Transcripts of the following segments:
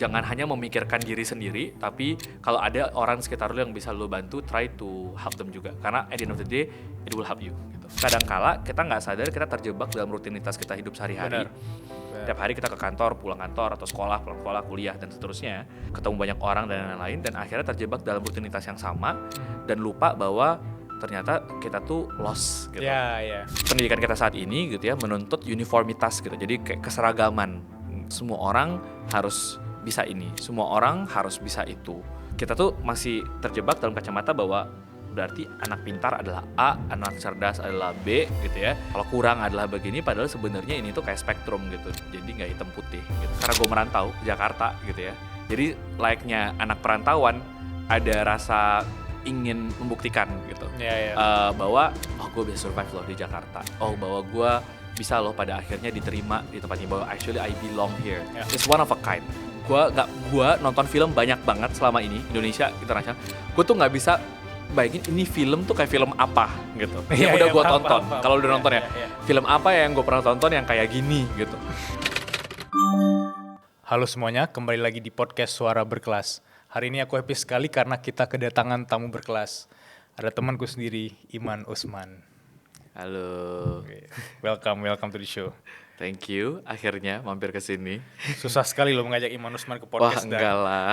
jangan hanya memikirkan diri sendiri, tapi kalau ada orang sekitar lu yang bisa lu bantu, try to help them juga, karena at the end of the day it will help you gitu. Kadangkala kita nggak sadar kita terjebak dalam rutinitas kita hidup sehari-hari. Tiap hari kita ke kantor, pulang kantor, atau sekolah, pulang sekolah, kuliah, dan seterusnya, ketemu banyak orang dan lain-lain, dan akhirnya terjebak dalam rutinitas yang sama dan lupa bahwa ternyata kita tuh lost gitu. Pendidikan kita saat ini gitu ya menuntut uniformitas gitu, jadi kayak keseragaman. Semua orang harus bisa ini, semua orang harus bisa itu. Kita tuh masih terjebak dalam kacamata bahwa berarti anak pintar adalah A, anak cerdas adalah B gitu ya. Kalau kurang adalah begini, padahal sebenarnya ini tuh kayak spektrum gitu. Jadi nggak hitam putih gitu. Karena gue merantau ke Jakarta gitu ya. Jadi layaknya anak perantauan ada rasa ingin membuktikan gitu. Bahwa gue bisa survive loh di Jakarta. Bahwa gue bisa loh pada akhirnya diterima di tempat ini, bahwa actually I belong here. It's one of a kind. Gue nonton film banyak banget selama ini, Indonesia, internasional. Gue tuh nggak bisa bayangin ini film tuh kayak film apa gitu. Yang udah gue tonton. Kalau udah nonton ya, film apa yang gue pernah tonton yang kayak gini gitu. Halo semuanya, kembali lagi di podcast Suara Berkelas. Hari ini aku happy sekali karena kita kedatangan tamu berkelas. Ada temanku sendiri, Iman Usman. Halo. Welcome to the show. Thank you, akhirnya mampir ke sini. Susah sekali loh mengajak Iman Usman ke podcast. Wah, enggak lah.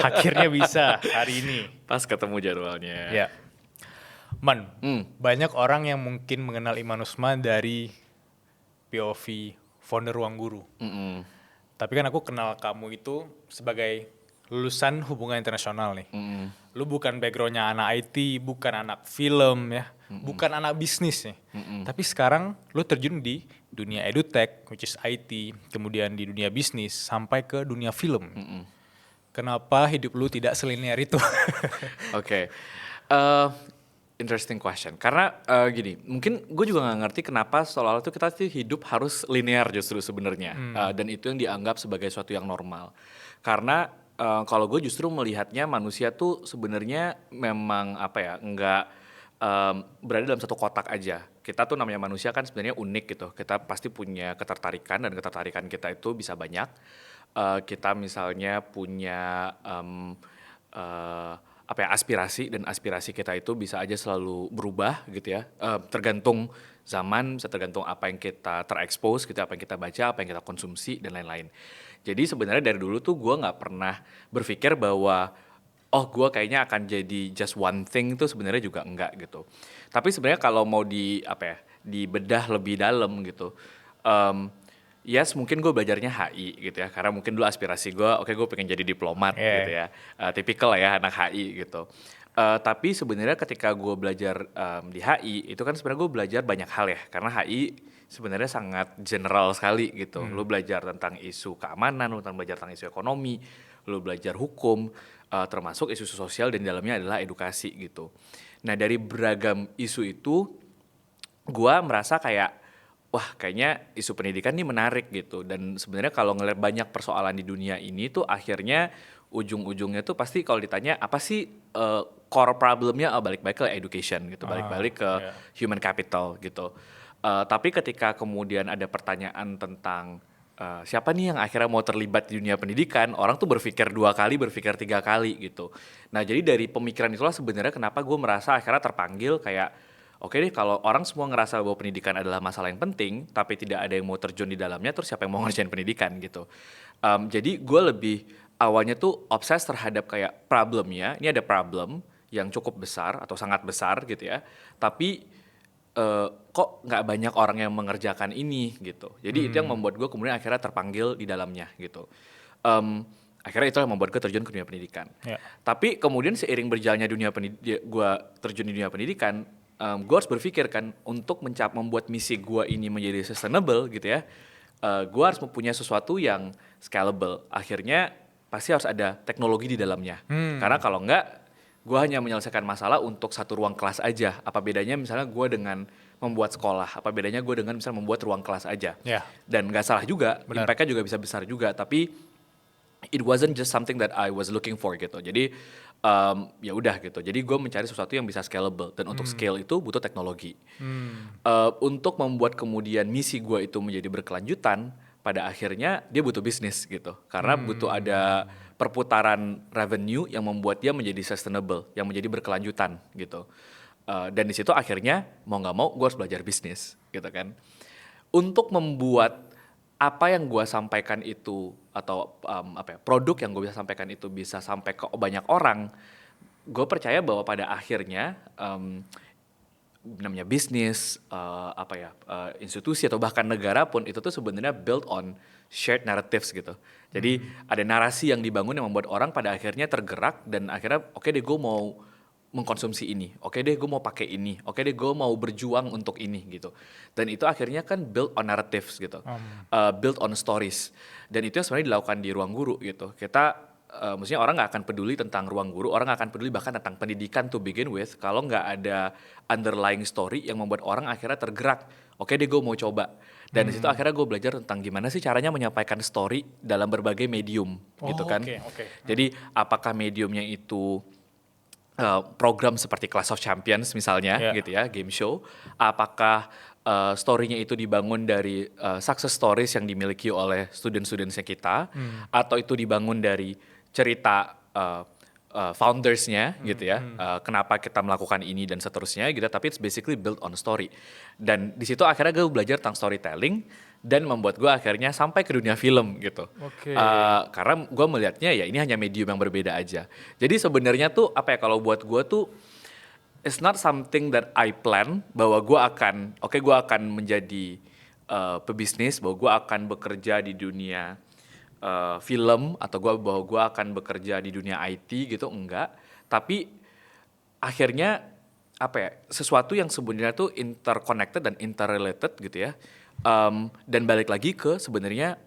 Akhirnya bisa hari ini. Pas ketemu jadwalnya. Ya. Man, banyak orang yang mungkin mengenal Iman Usman dari POV founder Ruang Guru. Tapi kan aku kenal kamu itu sebagai lulusan hubungan internasional nih. Lu bukan backgroundnya anak IT, bukan anak film ya, bukan anak bisnis nih. Tapi sekarang lu terjun di dunia edutech, which is IT, kemudian di dunia bisnis, sampai ke dunia film. Kenapa hidup lu tidak selinear itu? Oke. Interesting question. Karena gini, mungkin gue juga nggak ngerti kenapa seolah-olah tuh kita tuh hidup harus linear justru sebenarnya, dan itu yang dianggap sebagai suatu yang normal. Karena kalau gue justru melihatnya manusia tuh sebenarnya memang nggak berada dalam satu kotak aja. Kita tuh namanya manusia kan sebenarnya unik gitu. Kita pasti punya ketertarikan, dan ketertarikan kita itu bisa banyak. Kita misalnya punya aspirasi, dan aspirasi kita itu bisa aja selalu berubah gitu ya, tergantung zaman, bisa tergantung apa yang kita terekspos gitu, apa yang kita baca, apa yang kita konsumsi, dan lain-lain. Jadi sebenarnya dari dulu tuh gue nggak pernah berpikir bahwa gue kayaknya akan jadi just one thing, itu sebenarnya juga enggak gitu. Tapi sebenarnya kalau mau dibedah lebih dalam gitu, yes, mungkin gue belajarnya HI gitu ya, karena mungkin dulu aspirasi gue, gue pengen jadi diplomat gitu ya, tipikal ya anak HI gitu. Tapi sebenarnya ketika gue belajar di HI, itu kan sebenarnya gue belajar banyak hal ya, karena HI sebenarnya sangat general sekali gitu. Lu belajar tentang isu keamanan, lu belajar tentang isu ekonomi, lu belajar hukum, termasuk isu sosial, dan di dalamnya adalah edukasi gitu. Nah dari beragam isu itu, gue merasa kayak kayaknya isu pendidikan ini menarik gitu. Dan sebenarnya kalau ngeliat banyak persoalan di dunia ini tuh akhirnya ujung-ujungnya tuh pasti kalau ditanya apa sih core problemnya, balik-balik ke education gitu, balik-balik ke human capital gitu. Tapi ketika kemudian ada pertanyaan tentang siapa nih yang akhirnya mau terlibat di dunia pendidikan, orang tuh berpikir 2 kali, berpikir 3 kali gitu. Nah jadi dari pemikiran itulah sebenarnya kenapa gue merasa akhirnya terpanggil kayak oke deh, kalau orang semua ngerasa bahwa pendidikan adalah masalah yang penting, tapi tidak ada yang mau terjun di dalamnya, terus siapa yang mau ngerjain pendidikan gitu. Jadi gue lebih awalnya tuh obses terhadap kayak problemnya, ini ada problem yang cukup besar atau sangat besar gitu ya, tapi kok nggak banyak orang yang mengerjakan ini gitu. Jadi itu yang membuat gue kemudian akhirnya terpanggil di dalamnya gitu. Akhirnya itu yang membuat gue terjun ke dunia pendidikan. Tapi kemudian seiring berjalannya gue terjun di dunia pendidikan, gue harus berpikir kan untuk membuat misi gue ini menjadi sustainable gitu ya. Gue harus mempunyai sesuatu yang scalable. Akhirnya pasti harus ada teknologi di dalamnya. Karena kalau enggak, gue hanya menyelesaikan masalah untuk satu ruang kelas aja. Apa bedanya misalnya gue dengan membuat sekolah? Apa bedanya gue dengan misalnya membuat ruang kelas aja? Dan nggak salah juga, impact-nya juga bisa besar juga. Tapi it wasn't just something that I was looking for gitu. Jadi ya udah gitu. Jadi gue mencari sesuatu yang bisa scalable, dan untuk scale itu butuh teknologi. Untuk membuat kemudian misi gue itu menjadi berkelanjutan, pada akhirnya dia butuh bisnis gitu. Karena butuh ada perputaran revenue yang membuat dia menjadi sustainable, yang menjadi berkelanjutan gitu. Dan di situ akhirnya mau nggak mau gue harus belajar bisnis gitu kan. Untuk membuat apa yang gue sampaikan itu atau produk yang gue bisa sampaikan itu bisa sampai ke banyak orang, gue percaya bahwa pada akhirnya namanya bisnis, institusi atau bahkan negara pun itu tuh sebenarnya built on shared narratives gitu. Jadi ada narasi yang dibangun yang membuat orang pada akhirnya tergerak dan akhirnya oke deh gue mau mengkonsumsi ini, oke deh gue mau pakai ini, oke deh gue mau berjuang untuk ini gitu. Dan itu akhirnya kan built on narratives gitu, built on stories. Dan itu yang sebenarnya dilakukan di Ruang Guru gitu. Kita maksudnya orang nggak akan peduli tentang Ruang Guru, orang nggak akan peduli bahkan tentang pendidikan to begin with kalau nggak ada underlying story yang membuat orang akhirnya tergerak. Oke deh gue mau coba. Dan di situ akhirnya gue belajar tentang gimana sih caranya menyampaikan story dalam berbagai medium gitu kan. Jadi apakah mediumnya itu program seperti Clash of Champions misalnya gitu ya, game show. Apakah story-nya itu dibangun dari success stories yang dimiliki oleh student-studentsnya kita, atau itu dibangun dari cerita foundersnya gitu ya, kenapa kita melakukan ini dan seterusnya gitu, tapi it's basically built on story. Dan di situ akhirnya gue belajar tentang storytelling dan membuat gue akhirnya sampai ke dunia film gitu. Karena gue melihatnya ya ini hanya medium yang berbeda aja. Jadi sebenarnya tuh apa ya, kalau buat gue tuh it's not something that I plan bahwa gue akan menjadi pebisnis, bahwa gue akan bekerja di dunia film atau bahwa gue akan bekerja di dunia IT gitu, enggak. Tapi akhirnya apa ya, sesuatu yang sebenarnya tuh interconnected dan interrelated gitu ya. Dan balik lagi ke sebenarnya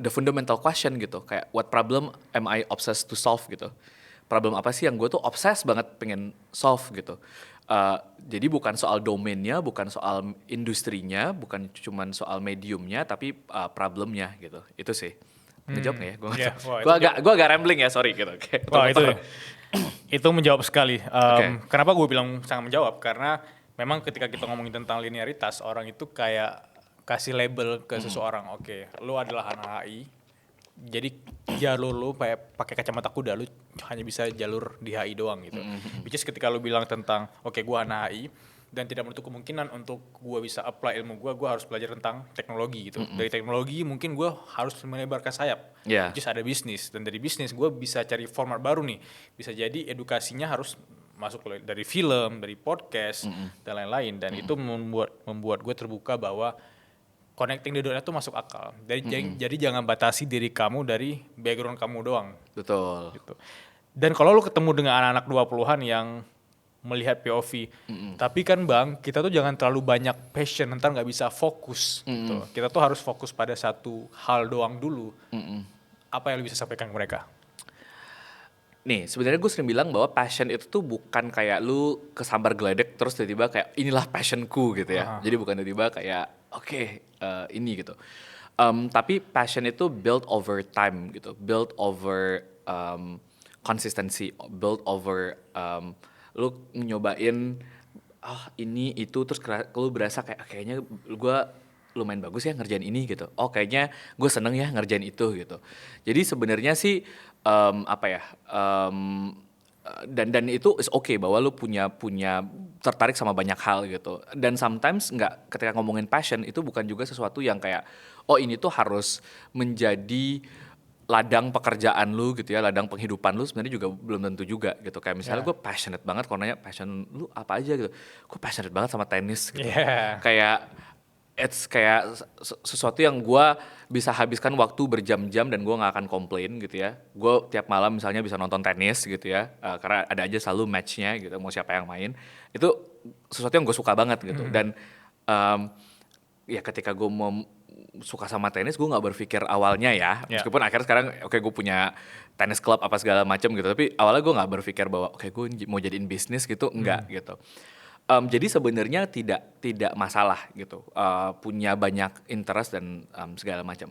the fundamental question gitu, kayak what problem am I obsessed to solve gitu. Problem apa sih yang gue tuh obses banget pengen solve gitu. Jadi bukan soal domainnya, bukan soal industrinya, bukan cuman soal mediumnya, tapi problemnya gitu. Itu sih. Ngejawab nggak ya? Gue agak rambling ya, sorry gitu. Wah itu menjawab sekali. Kenapa gue bilang sangat menjawab? Karena memang ketika kita ngomongin tentang linearitas, orang itu kayak kasih label ke seseorang. Oke, lu adalah anak HI, jadi jalur lu pakai kacamata kuda, lu hanya bisa jalur di HI doang gitu. Which is ketika lu bilang tentang oke, gua anak HI dan tidak menutup kemungkinan untuk gua bisa apply ilmu gua harus belajar tentang teknologi gitu. Dari teknologi mungkin gua harus melebarkan sayap. Which is ada bisnis, dan dari bisnis gua bisa cari format baru nih. Bisa jadi edukasinya harus masuk dari film, dari podcast dan lain-lain, dan itu membuat gue terbuka bahwa connecting the dot itu masuk akal. Jadi jangan batasi diri kamu dari background kamu doang. Betul. Gitu. Dan kalau lu ketemu dengan anak-anak 20-an yang melihat POV, tapi kan Bang, kita tuh jangan terlalu banyak passion, ntar nggak bisa fokus. Gitu. Kita tuh harus fokus pada satu hal doang dulu. Apa yang lu bisa sampaikan ke mereka? Nih, sebenarnya gue sering bilang bahwa passion itu tuh bukan kayak lu kesambar geledek terus tiba-tiba kayak inilah passionku gitu ya. Jadi bukan tiba-tiba kayak ini gitu. Tapi passion itu build over time gitu, build over consistency, build over lu nyobain ini itu terus lu berasa kayaknya gue lumayan bagus ya ngerjain ini gitu. Kayaknya gue seneng ya ngerjain itu gitu. Jadi sebenarnya sih dan itu is okay bahwa lu punya tertarik sama banyak hal gitu. Dan sometimes ketika ngomongin passion itu bukan juga sesuatu yang kayak ini tuh harus menjadi ladang pekerjaan lu gitu ya, ladang penghidupan lu, sebenarnya juga belum tentu juga gitu. Kayak misalnya gue passionate banget, kalau nanya passion lu apa aja gitu, gue passionate banget sama tenis gitu. Kayak it's kayak sesuatu yang gue bisa habiskan waktu berjam-jam dan gue nggak akan komplain gitu ya. Gue tiap malam misalnya bisa nonton tenis gitu ya, karena ada aja selalu matchnya gitu, mau siapa yang main. Itu sesuatu yang gue suka banget gitu. Dan ya ketika gue mau suka sama tenis, gue nggak berpikir awalnya ya, meskipun akhirnya sekarang gue punya tenis club apa segala macam gitu, tapi awalnya gue nggak berpikir bahwa gue mau jadiin bisnis gitu, enggak gitu. Jadi sebenarnya tidak masalah gitu, punya banyak interest dan segala macam.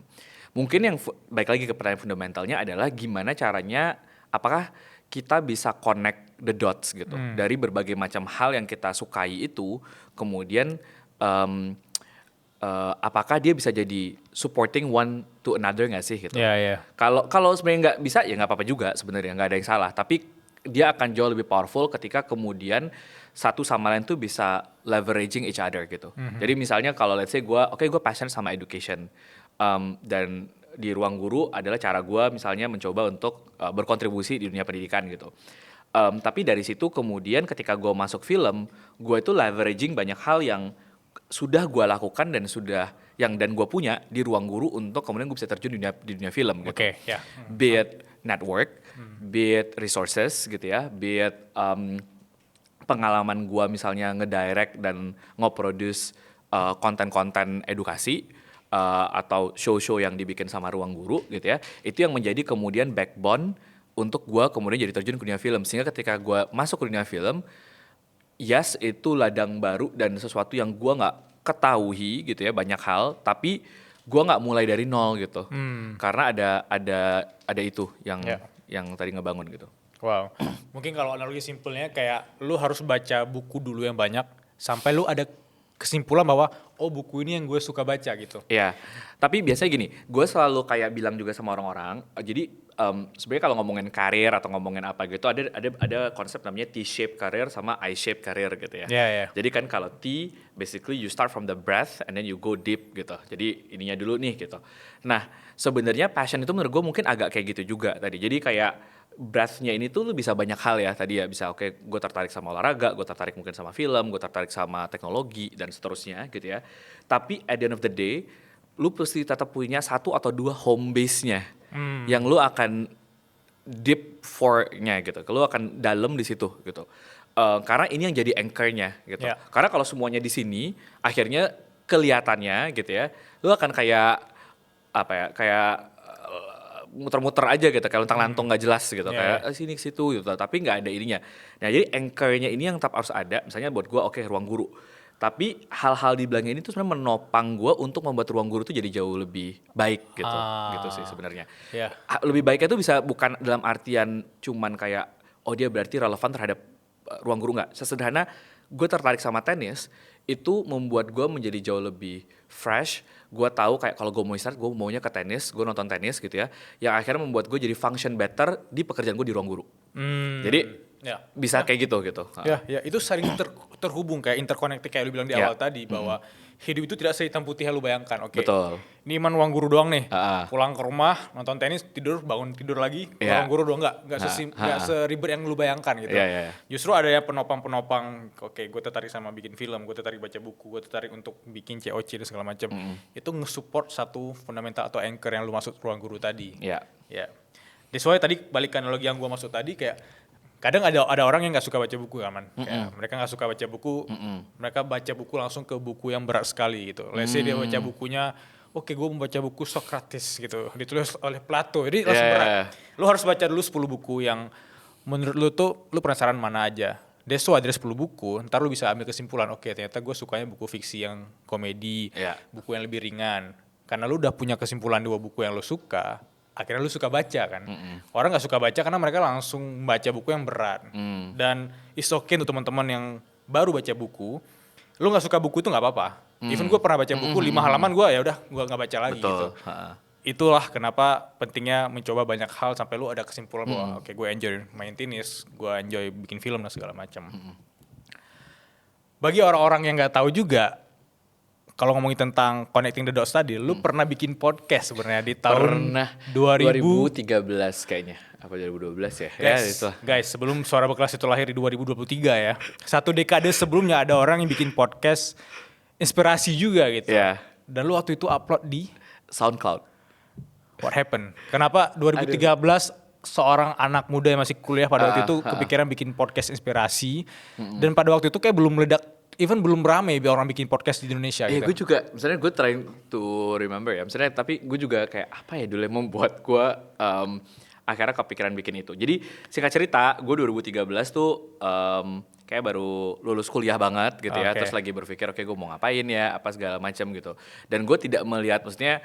Mungkin yang baik lagi ke pertanyaan fundamentalnya adalah gimana caranya, apakah kita bisa connect the dots gitu dari berbagai macam hal yang kita sukai itu, kemudian apakah dia bisa jadi supporting one to another nggak sih gitu. Iya. Kalau sebenarnya nggak bisa ya nggak apa-apa juga sebenarnya, nggak ada yang salah. Tapi dia akan jauh lebih powerful ketika kemudian satu sama lain tuh bisa leveraging each other gitu. Jadi misalnya kalau let's say gue passionate sama education, dan di ruang guru adalah cara gue misalnya mencoba untuk berkontribusi di dunia pendidikan gitu. Tapi dari situ kemudian ketika gue masuk film, gue itu leveraging banyak hal yang sudah gue lakukan dan gue punya di ruang guru untuk kemudian gue bisa terjun di dunia film gitu. Oke, ya. Be it network, be it resources gitu ya, be it pengalaman gue misalnya ngedirect dan nge-produce konten-konten edukasi atau show-show yang dibikin sama ruang guru gitu ya, itu yang menjadi kemudian backbone untuk gue kemudian jadi terjun ke dunia film. Sehingga ketika gue masuk ke dunia film, yes itu ladang baru dan sesuatu yang gue nggak ketahui gitu ya, banyak hal, tapi gue nggak mulai dari nol gitu, karena ada itu yang tadi ngebangun gitu. Wow. Mungkin kalau analogi simpelnya kayak lu harus baca buku dulu yang banyak sampai lu ada kesimpulan bahwa oh buku ini yang gue suka baca gitu. Iya, tapi biasanya gini, gue selalu kayak bilang juga sama orang-orang, jadi sebenarnya kalau ngomongin karir atau ngomongin apa gitu, ada konsep namanya T-shape karir sama I-shape karir gitu ya. Iya. Jadi kan kalau T, basically you start from the breadth and then you go deep gitu. Jadi ininya dulu nih gitu. Nah, sebenarnya passion itu menurut gue mungkin agak kayak gitu juga tadi. Jadi kayak breadth-nya ini tuh lu bisa banyak hal ya tadi ya, bisa gue tertarik sama olahraga, gue tertarik mungkin sama film, gue tertarik sama teknologi dan seterusnya gitu ya. Tapi at the end of the day, lu pasti tetap punya satu atau dua home base-nya yang lu akan deep for-nya gitu, lu akan dalam di situ gitu. Karena ini yang jadi anchor-nya gitu. Yeah. Karena kalau semuanya di sini, akhirnya kelihatannya gitu ya, lu akan kayak apa ya, kayak muter-muter aja gitu, kayak lontang-lantung nggak jelas gitu, kayak sini ke situ gitu, tapi nggak ada ininya. Nah jadi anchor-nya ini yang tetap harus ada. Misalnya buat gue ruang guru, tapi hal-hal di belakang ini tuh sebenarnya menopang gue untuk membuat ruang guru tuh jadi jauh lebih baik gitu, gitu sih sebenarnya. Yeah. Lebih baiknya tuh bisa bukan dalam artian cuman kayak oh dia berarti relevan terhadap ruang guru, nggak. Sesederhana gue tertarik sama tenis itu membuat gue menjadi jauh lebih fresh. Gue tahu kayak kalau gue mau istirahat, gue maunya ke tenis, gue nonton tenis gitu ya, yang akhirnya membuat gue jadi function better di pekerjaan gue di ruang guru. Jadi bisa kayak gitu. Ya itu saling terhubung, kayak interconnected kayak lu bilang di awal tadi, bahwa hidup itu tidak sehitam putih yang lu bayangkan. Oke. Betul. Ini iman ruang guru doang nih. Pulang ke rumah, nonton tenis, tidur, bangun tidur lagi, ruang guru doang, nggak seribet yang lu bayangkan gitu. Justru ada ya penopang-penopang. Oke, gue tertarik sama bikin film, gue tertarik baca buku, gue tertarik untuk bikin COC dan segala macam. Itu nge-support satu fundamental atau anchor yang lu maksud ruang guru tadi. Ya. That's why tadi balik ke analogi yang gue maksud tadi, kayak kadang ada orang yang nggak suka baca buku kan, kayak mereka nggak suka baca buku, mereka baca buku langsung ke buku yang berat sekali gitu. Let's say dia baca bukunya, oke gue membaca buku Socrates gitu, ditulis oleh Plato, jadi langsung berat. Lu harus baca dulu 10 buku yang menurut lu tuh lu penasaran mana aja. That's why ada 10 buku, ntar lu bisa ambil kesimpulan, oke ternyata gue sukanya buku fiksi yang komedi, buku yang lebih ringan. Karena lu udah punya kesimpulan 2 buku yang lu suka, akhirnya lu suka baca kan. Orang gak suka baca karena mereka langsung baca buku yang berat. Dan it's okay untuk teman-teman yang baru baca buku, lu gak suka buku itu gak apa-apa. Even gue pernah baca buku 5 halaman, gue ya udah gue gak baca lagi. Betul. Gitu. Itulah kenapa pentingnya mencoba banyak hal sampai lu ada kesimpulan bahwa oke, gue enjoy main tenis, gue enjoy bikin film dan segala macam. Bagi orang-orang yang gak tahu juga, kalau ngomongin tentang connecting the dots tadi, lu pernah bikin podcast sebenarnya di tahun 2013 kayaknya, apa 2012 ya? Guys, sebelum Suara Berkelas itu lahir di 2023 ya, 1 dekade sebelumnya ada orang yang bikin podcast inspirasi juga gitu. Dan lu waktu itu upload di SoundCloud. What happened? Kenapa 2013 seorang anak muda yang masih kuliah pada waktu itu kepikiran bikin podcast inspirasi, dan pada waktu itu kayak belum meledak, even belum rame orang bikin podcast di Indonesia gitu. Gue juga, misalnya gue trying to remember ya, misalnya tapi gue juga kayak apa ya dulu yang membuat gue akhirnya kepikiran bikin itu. Jadi singkat cerita, gue 2013 tuh kayak baru lulus kuliah banget gitu ya, terus lagi berpikir oke gue mau ngapain ya, apa segala macam gitu. Dan gue tidak melihat, maksudnya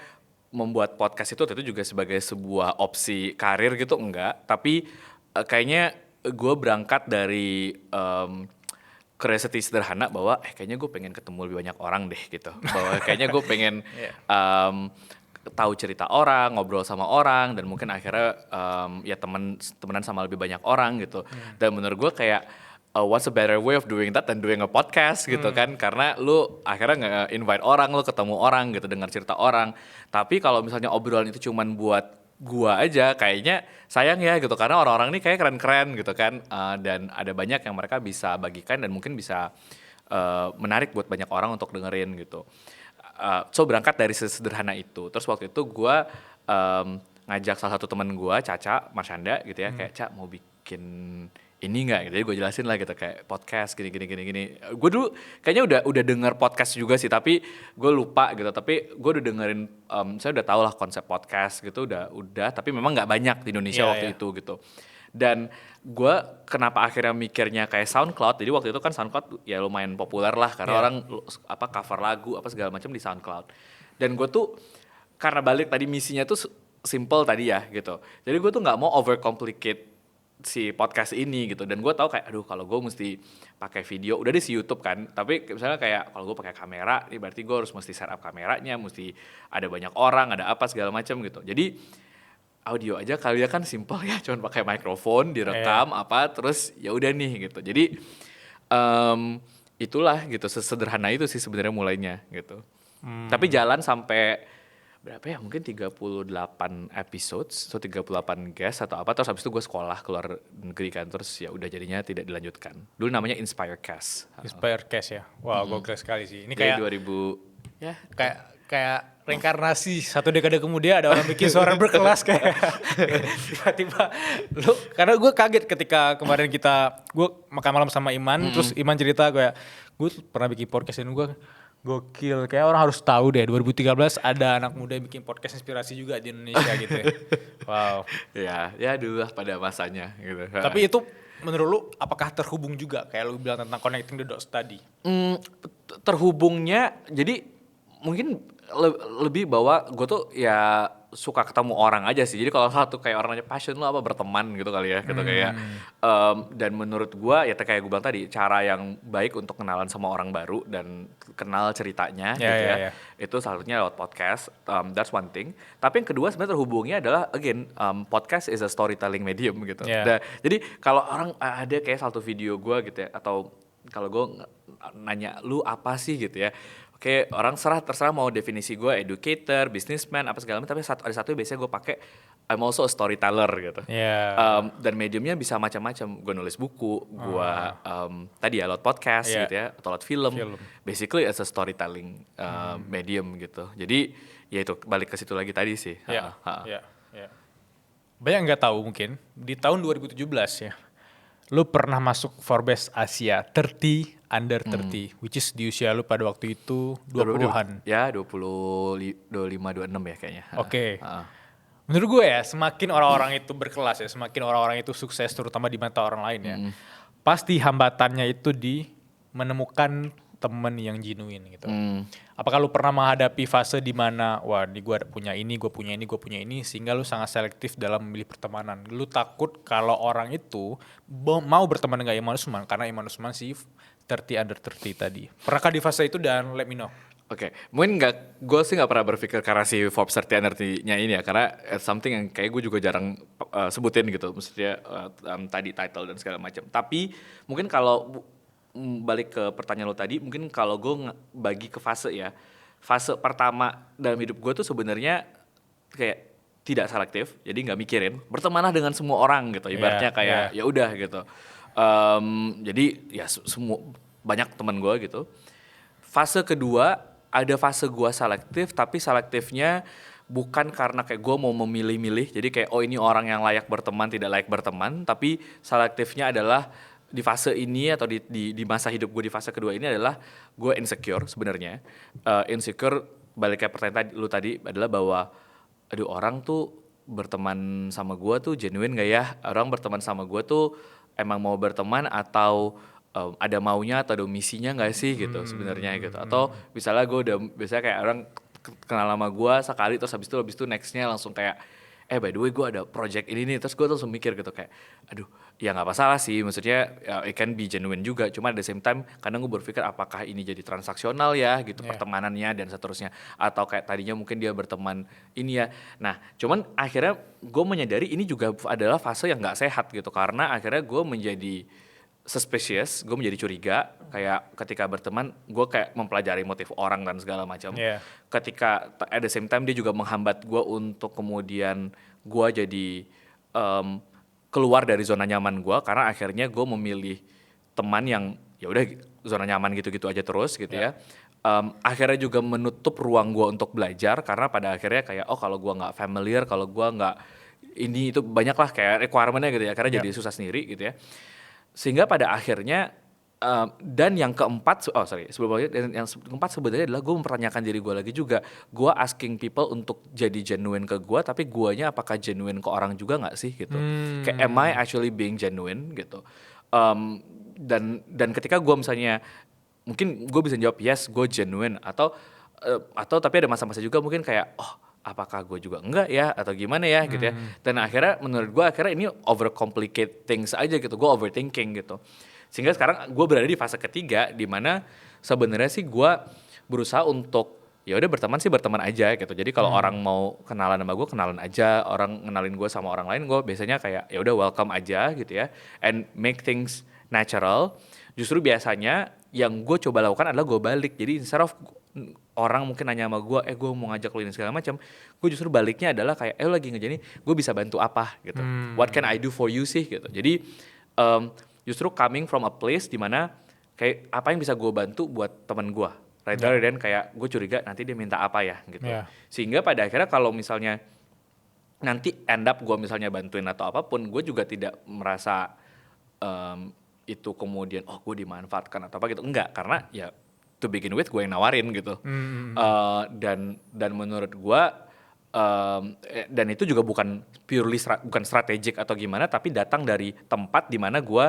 membuat podcast itu waktu itu juga sebagai sebuah opsi karir gitu, enggak. Tapi kayaknya gue berangkat dari curiosity sederhana bahwa kayaknya gue pengen ketemu lebih banyak orang deh gitu. Bahwa kayaknya gue pengen tahu cerita orang, ngobrol sama orang, dan mungkin akhirnya ya temenan sama lebih banyak orang gitu. Dan menurut gue kayak what's a better way of doing that than doing a podcast gitu kan, karena lu akhirnya nge-invite orang, lu ketemu orang gitu, dengar cerita orang. Tapi kalau misalnya obrolan itu cuman buat gua aja, kayaknya sayang ya gitu, karena orang-orang ini kayak keren-keren gitu kan, dan ada banyak yang mereka bisa bagikan dan mungkin bisa menarik buat banyak orang untuk dengerin gitu. So berangkat dari sesederhana itu. Terus waktu itu gue ngajak salah satu teman gue, Caca Marshanda gitu ya, kayak Ca mau bikin ini nggak gitu. Jadi gue jelasin lah gitu kayak podcast gini. Gue dulu kayaknya udah denger podcast juga sih, tapi gue lupa gitu. Tapi gue udah dengerin, saya udah tahu lah konsep podcast gitu, udah. Tapi memang nggak banyak di Indonesia waktu itu gitu. Dan gue kenapa akhirnya mikirnya kayak SoundCloud, jadi waktu itu kan SoundCloud ya lumayan populer lah karena orang cover lagu apa segala macam di SoundCloud. Dan gue tuh karena balik tadi misinya tuh simple tadi ya gitu, jadi gue tuh nggak mau overcomplicate si podcast ini gitu. Dan gue tahu kayak aduh kalau gue mesti pakai video, udah di si YouTube kan, tapi misalnya kayak kalau gue pakai kamera ini berarti gue harus mesti setup kameranya, mesti ada banyak orang, ada apa segala macam gitu. Jadi audio aja kali ya kan simple ya, cuman pakai mikrofon, direkam apa, terus ya udah nih gitu. Jadi itulah gitu, sesederhana itu sih sebenarnya mulainya gitu. Tapi jalan sampai berapa ya, mungkin 38 episodes, so 38 guest atau apa, terus habis itu gue sekolah keluar negeri kan, terus ya udah jadinya tidak dilanjutkan. Dulu namanya Inspirecast. Inspirecast ya, wow gokil sekali sih. Ini kayak kayak 2000 ya kayak reinkarnasi 1 dekade kemudian ada orang bikin suara berkelas kayak tiba-tiba lu, karena gue kaget ketika kemarin gue makan malam sama Iman, terus Iman cerita gue pernah bikin podcast dan gue gokil, kayak orang harus tahu deh 2013 ada anak muda yang bikin podcast inspirasi juga di Indonesia gitu ya. Wow. Ya dulu lah pada masanya gitu. Tapi itu menurut lu apakah terhubung juga kayak lu bilang tentang connecting the dots tadi? Terhubungnya jadi mungkin lebih bahwa gue tuh ya suka ketemu orang aja sih. Jadi kalau satu kayak orang nanya passion lo apa, berteman gitu kali ya gitu kayak dan menurut gue ya kayak gue bilang tadi, cara yang baik untuk kenalan sama orang baru dan kenal ceritanya gitu ya. Itu salah satunya lewat podcast, that's one thing. Tapi yang kedua sebenarnya terhubungnya adalah again podcast is a storytelling medium gitu. Jadi kalau orang ada kayak satu video gue gitu ya, atau kalau gue nanya lu apa sih gitu ya, oke, orang terserah mau definisi gue educator, businessman, apa segala macam, tapi ada satu biasanya gue pakai I'm also a storyteller gitu. Dan mediumnya bisa macam-macam. Gue nulis buku, gue tadi ya lewat podcast gitu ya, atau lewat film. Basically as a storytelling medium gitu. Jadi ya itu balik ke situ lagi tadi sih. Banyak nggak tahu mungkin di tahun 2017 ya, lu pernah masuk Forbes Asia 30 under 30, which is di usia lu pada waktu itu 20-an. Ya, 25, 26 ya kayaknya. Oke. Menurut gue ya, semakin orang-orang itu berkelas ya, semakin orang-orang itu sukses terutama di mata orang lain ya, pasti hambatannya itu di menemukan temen yang genuine gitu. Apakah lu pernah menghadapi fase di mana wah di gue punya ini, gue punya ini, sehingga lu sangat selektif dalam memilih pertemanan. Lu takut kalau orang itu mau berteman dengan Iman Usman karena Iman Usman sih 30 under 30 tadi. Pernahkah di fase itu, dan let me know? Oke, mungkin gue sih nggak pernah berpikir karena si Forbes 30 under 30-nya ini ya, karena it's something yang kayak gue juga jarang sebutin gitu, maksudnya tadi title dan segala macam. Tapi mungkin kalau balik ke pertanyaan lo tadi, mungkin kalau gue bagi ke fase ya, fase pertama dalam hidup gue tuh sebenarnya kayak tidak selektif, jadi nggak mikirin, bertemanlah dengan semua orang gitu, ibaratnya kayak ya udah gitu. Jadi ya semua banyak teman gue gitu. Fase kedua ada fase gue selektif, tapi selektifnya bukan karena kayak gue mau memilih-milih, jadi kayak oh ini orang yang layak berteman, tidak layak berteman, tapi selektifnya adalah di fase ini atau di masa hidup gue di fase kedua ini adalah gue insecure sebenarnya. Insecure balik kayak pertanyaan lu tadi adalah bahwa aduh orang tuh berteman sama gue tuh genuine gak ya, orang berteman sama gue tuh emang mau berteman atau ada maunya atau ada misinya gak sih gitu sebenarnya gitu. Atau misalnya gue udah biasanya kayak orang kenal sama gue sekali terus habis itu nextnya langsung kayak by the way gue ada project ini nih, terus gue langsung mikir gitu kayak, aduh ya nggak masalah sih, maksudnya ya, it can be genuine juga, cuma at the same time kadang gue berpikir apakah ini jadi transaksional ya gitu, pertemanannya dan seterusnya, atau kayak tadinya mungkin dia berteman ini ya. Nah cuman akhirnya gue menyadari ini juga adalah fase yang nggak sehat gitu, karena akhirnya gue menjadi suspicious, gue menjadi curiga, kayak ketika berteman gue kayak mempelajari motif orang dan segala macam. Ketika at the same time dia juga menghambat gue untuk kemudian gue jadi keluar dari zona nyaman gue, karena akhirnya gue memilih teman yang ya udah zona nyaman gitu-gitu aja terus gitu ya. Akhirnya juga menutup ruang gue untuk belajar, karena pada akhirnya kayak kalau gue nggak familiar, kalau gue nggak ini itu banyak lah kayak requirement-nya gitu ya, karena jadi susah sendiri gitu ya. Sehingga pada akhirnya dan yang keempat, yang keempat sebenarnya adalah gue mempertanyakan diri gue lagi juga. Gue asking people untuk jadi genuine ke gue, tapi guanya apakah genuine ke orang juga nggak sih gitu. Kayak am I actually being genuine gitu. Dan ketika gue misalnya, mungkin gue bisa jawab yes, gue genuine, atau tapi ada masa-masa juga mungkin kayak apakah gue juga enggak ya atau gimana ya gitu ya. Dan akhirnya menurut gue ini overcomplicate things aja gitu, gue overthinking gitu. Sehingga sekarang gue berada di fase ketiga di mana sebenarnya sih gue berusaha untuk ya udah berteman aja gitu. Jadi kalau orang mau kenalan sama gue, kenalan aja. Orang kenalin gue sama orang lain, gue biasanya kayak ya udah welcome aja gitu ya, and make things natural. Justru biasanya yang gue coba lakukan adalah gue balik. Jadi instead of orang mungkin nanya sama gue, gue mau ngajak lu ini segala macam, gue justru baliknya adalah kayak, lu lagi ngerjain ini, gue bisa bantu apa gitu. What can I do for you sih gitu. Jadi justru coming from a place dimana kayak apa yang bisa gue bantu buat teman gue, rather than kayak gue curiga nanti dia minta apa ya gitu. Sehingga pada akhirnya kalau misalnya nanti end up gue misalnya bantuin atau apapun, gue juga tidak merasa itu kemudian gue dimanfaatkan atau apa gitu, enggak, karena ya to begin with gue yang nawarin gitu. Dan menurut gue dan itu juga bukan purely bukan strategic atau gimana, tapi datang dari tempat di mana gue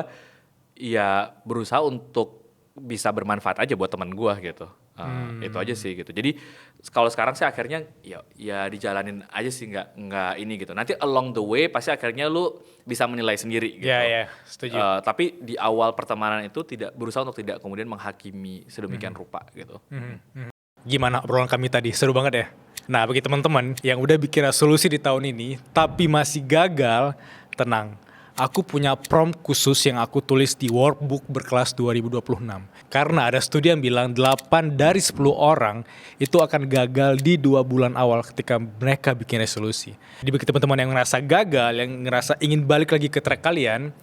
ya berusaha untuk bisa bermanfaat aja buat teman gue gitu. Itu aja sih gitu. Jadi kalau sekarang sih akhirnya ya dijalanin aja sih, nggak ini gitu. Nanti along the way pasti akhirnya lu bisa menilai sendiri gitu. Setuju. Tapi di awal pertemanan itu berusaha untuk tidak kemudian menghakimi sedemikian rupa gitu. Gimana obrolan kami tadi? Seru banget ya. Nah, bagi teman-teman yang udah bikin resolusi di tahun ini tapi masih gagal, tenang. Aku punya prompt khusus yang aku tulis di workbook berkelas 2026. Karena ada studi yang bilang 8 dari 10 orang itu akan gagal di 2 bulan awal ketika mereka bikin resolusi. Jadi bagi teman-teman yang ngerasa gagal, yang ngerasa ingin balik lagi ke track kalian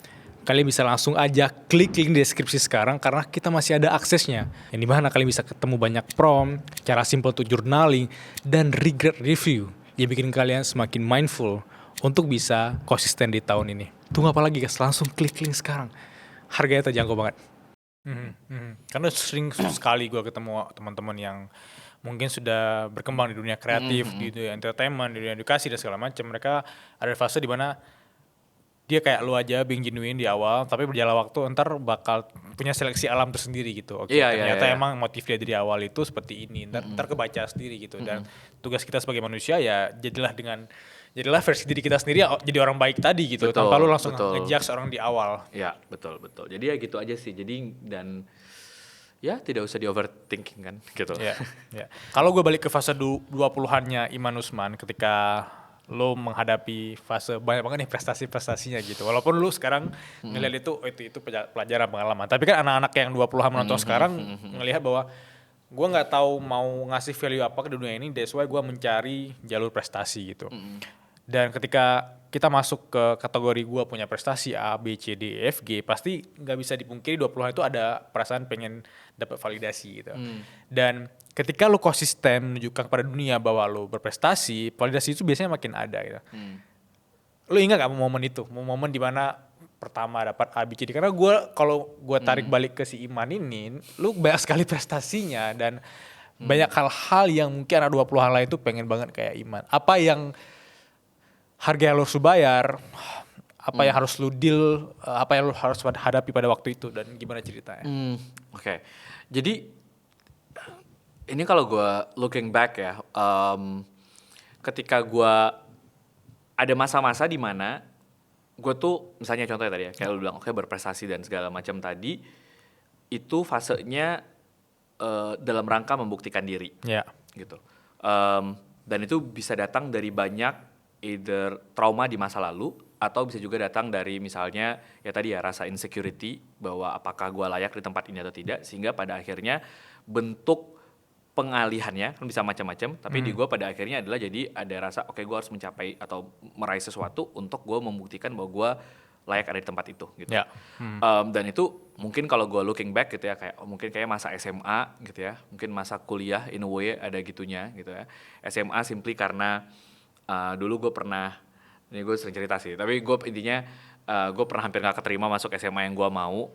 bisa langsung aja klik link di deskripsi sekarang, karena kita masih ada aksesnya. Yang dimana kalian bisa ketemu banyak prompt, cara simple untuk journaling, dan regret review yang bikin kalian semakin mindful untuk bisa konsisten di tahun ini. Tunggu apa lagi guys, langsung klik link sekarang. Harganya terjangkau banget. Karena sering sekali gue ketemu teman-teman yang mungkin sudah berkembang di dunia kreatif, di dunia entertainment, di dunia edukasi dan segala macam. Mereka ada fase di mana dia kayak lu aja being genuine di awal, tapi berjalan waktu ntar bakal punya seleksi alam tersendiri gitu. Ternyata emang motif dia dari awal itu seperti ini, ntar kebaca sendiri gitu. Dan tugas kita sebagai manusia ya jadilah versi diri kita sendiri, jadi orang baik tadi gitu, tanpa lu langsung ngejudge orang di awal. Ya betul. Jadi ya gitu aja sih. Jadi dan ya tidak usah di overthinking kan gitu. Ya. Kalau gue balik ke fase 20-annya Iman Usman, ketika lo menghadapi fase banyak banget nih prestasi-prestasinya gitu. Walaupun lo sekarang ngelihat itu pelajaran pengalaman. Tapi kan anak-anak yang 20-an menonton sekarang ngelihat bahwa gue nggak tahu mau ngasih value apa ke dunia ini, that's why gue mencari jalur prestasi gitu. Dan ketika kita masuk ke kategori gue punya prestasi A, B, C, D, E, F, G, pasti nggak bisa dipungkiri 20-an itu ada perasaan pengen dapat validasi gitu. Dan ketika lo konsisten menunjukkan kepada dunia bahwa lo berprestasi, validasi itu biasanya makin ada gitu. Lo ingat gak momen itu? Momen dimana pertama dapat A, B, C, D? Karena kalau gue tarik balik ke si Iman ini, lo banyak sekali prestasinya dan banyak hal-hal yang mungkin anak 20-an lain itu pengen banget kayak Iman. Apa yang harga yang lo harus bayar, apa yang harus lo deal, apa yang lo harus hadapi pada waktu itu, dan gimana ceritanya? Oke. Jadi ini kalau gue looking back ya, ketika gue ada masa-masa di mana gue tuh misalnya contohnya tadi ya kayak lu bilang oke berprestasi dan segala macam tadi itu fasenya dalam rangka membuktikan diri Ya. gitu. Dan itu bisa datang dari banyak either trauma di masa lalu atau bisa juga datang dari misalnya ya tadi ya rasa insecurity bahwa apakah gue layak di tempat ini atau tidak, sehingga pada akhirnya bentuk pengalihannya kan bisa macam-macam, tapi di gue pada akhirnya adalah jadi ada rasa oke gue harus mencapai atau meraih sesuatu untuk gue membuktikan bahwa gue layak ada di tempat itu gitu. Ya. Dan itu mungkin kalau gue looking back gitu ya kayak mungkin kayak masa SMA gitu ya, mungkin masa kuliah in a way ada gitunya gitu ya. SMA simply karena dulu gue pernah, ini gue sering cerita sih, tapi gue intinya gue pernah hampir gak keterima masuk SMA yang gue mau.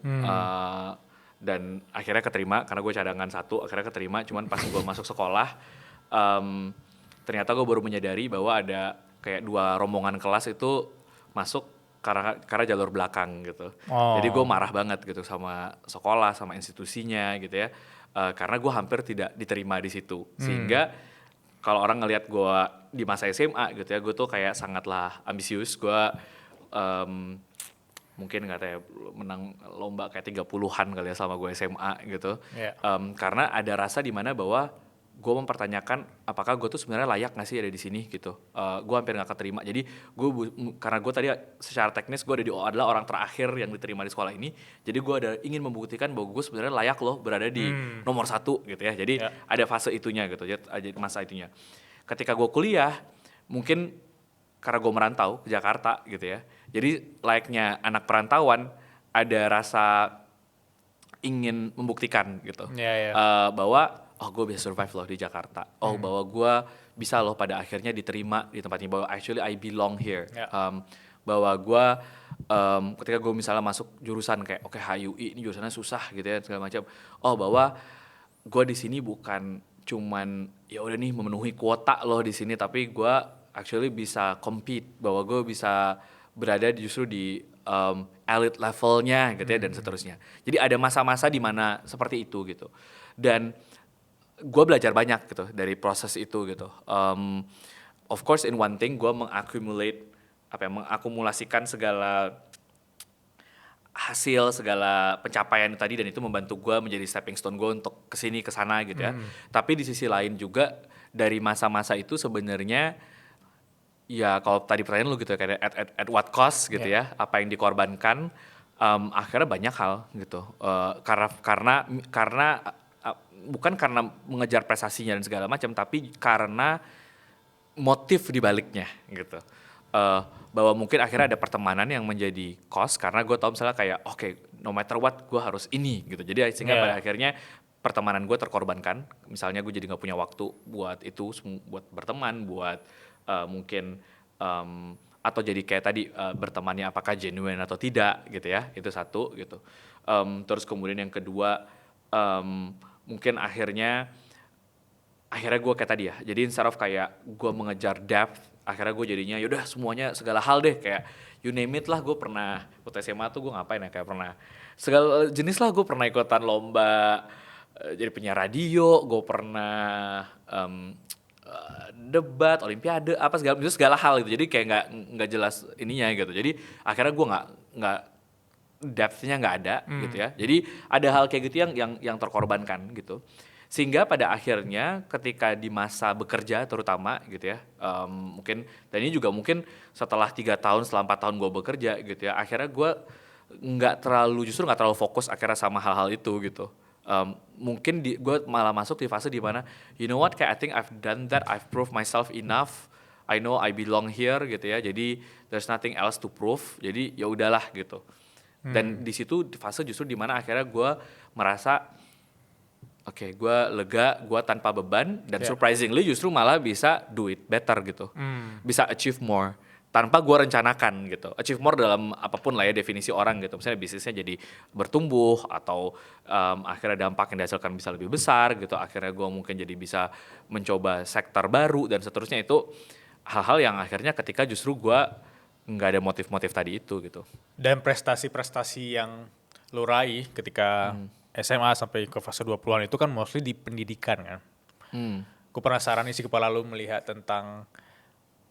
Dan akhirnya keterima karena gue cadangan 1, akhirnya keterima. Cuman pas gue masuk sekolah ternyata gue baru menyadari bahwa ada kayak 2 rombongan kelas itu masuk karena jalur belakang gitu. Jadi gue marah banget gitu sama sekolah, sama institusinya gitu ya, karena gue hampir tidak diterima di situ. Sehingga kalau orang ngelihat gue di masa SMA gitu ya, gue tuh kayak sangatlah ambisius. Gue mungkin nggak tahu menang lomba kayak 30-an kali ya selama gue SMA gitu. Karena ada rasa di mana bahwa gue mempertanyakan apakah gue tuh sebenarnya layak nggak sih ada di sini gitu. Gue hampir nggak keterima. Jadi karena gue tadi secara teknis gue adalah orang terakhir yang diterima di sekolah ini. Jadi gue ingin membuktikan bahwa gue sebenarnya layak loh berada di nomor 1 gitu ya. Jadi ada fase itunya gitu, jadi masa itunya. Ketika gue kuliah mungkin karena gue merantau ke Jakarta gitu ya. Jadi layaknya anak perantauan ada rasa ingin membuktikan gitu. Bahwa gue bisa survive loh di Jakarta. Bahwa gue bisa loh pada akhirnya diterima di tempat ini. Bahwa actually I belong here. Bahwa gue ketika gue misalnya masuk jurusan kayak HUI ini jurusannya susah gitu ya segala macam. Bahwa gue di sini bukan cuman ya udah nih memenuhi kuota loh di sini, tapi gue actually bisa compete, bahwa gue bisa berada justru di elite levelnya gitu ya dan seterusnya. Jadi ada masa-masa di mana seperti itu gitu. Dan gue belajar banyak gitu dari proses itu gitu. Of course in one thing gue mengakumulasikan segala hasil, segala pencapaian tadi, dan itu membantu gue menjadi stepping stone gue untuk kesini kesana gitu ya. Tapi di sisi lain juga dari masa-masa itu sebenarnya ya kalau tadi pertanyaan lu gitu ya kayak at what cost gitu ya, apa yang dikorbankan, akhirnya banyak hal gitu. Karena bukan karena mengejar prestasinya dan segala macam, tapi karena motif di baliknya gitu. Bahwa mungkin akhirnya ada pertemanan yang menjadi cost karena gue tau misalnya kayak no matter what gue harus ini gitu. Jadi sehingga pada akhirnya pertemanan gue terkorbankan. Misalnya gue jadi gak punya waktu buat itu, buat berteman, buat mungkin atau jadi kayak tadi bertemannya apakah genuine atau tidak gitu ya. Itu satu gitu. Terus kemudian yang kedua mungkin akhirnya gue kayak tadi ya, jadi instead of kayak gue mengejar depth, akhirnya gue jadinya yaudah semuanya segala hal deh, kayak you name it lah. Gue pernah waktu SMA tuh gue ngapain ya, kayak pernah segala jenis lah. Gue pernah ikutan lomba jadi penyiar radio, gue pernah debat, olimpiade, apa segala hal gitu. Jadi kayak nggak jelas ininya gitu. Jadi akhirnya gue nggak depth-nya nggak ada gitu ya. Jadi ada hal kayak gitu yang terkorbankan gitu. Sehingga pada akhirnya ketika di masa bekerja terutama gitu ya, mungkin, dan ini juga mungkin setelah 3 tahun, setelah 4 tahun gue bekerja gitu ya, akhirnya gue justru nggak terlalu fokus akhirnya sama hal-hal itu gitu. Mungkin gue malah masuk di fase di mana you know what, kayak I think I've done that, I've proved myself enough, I know I belong here gitu ya, jadi there's nothing else to prove, jadi ya udahlah gitu. Dan di situ fase justru di mana akhirnya gue merasa gue lega, gue tanpa beban, dan surprisingly justru malah bisa do it better gitu. Bisa achieve more tanpa gue rencanakan gitu. Achieve more dalam apapun lah ya definisi orang gitu. Misalnya bisnisnya jadi bertumbuh, atau akhirnya dampak yang dihasilkan bisa lebih besar gitu. Akhirnya gue mungkin jadi bisa mencoba sektor baru dan seterusnya. Itu hal-hal yang akhirnya ketika justru gue nggak ada motif-motif tadi itu gitu. Dan prestasi-prestasi yang lo raih ketika SMA sampai ke fase 20-an itu kan mostly di pendidikan kan. Gue penasaran isi kepala lu melihat tentang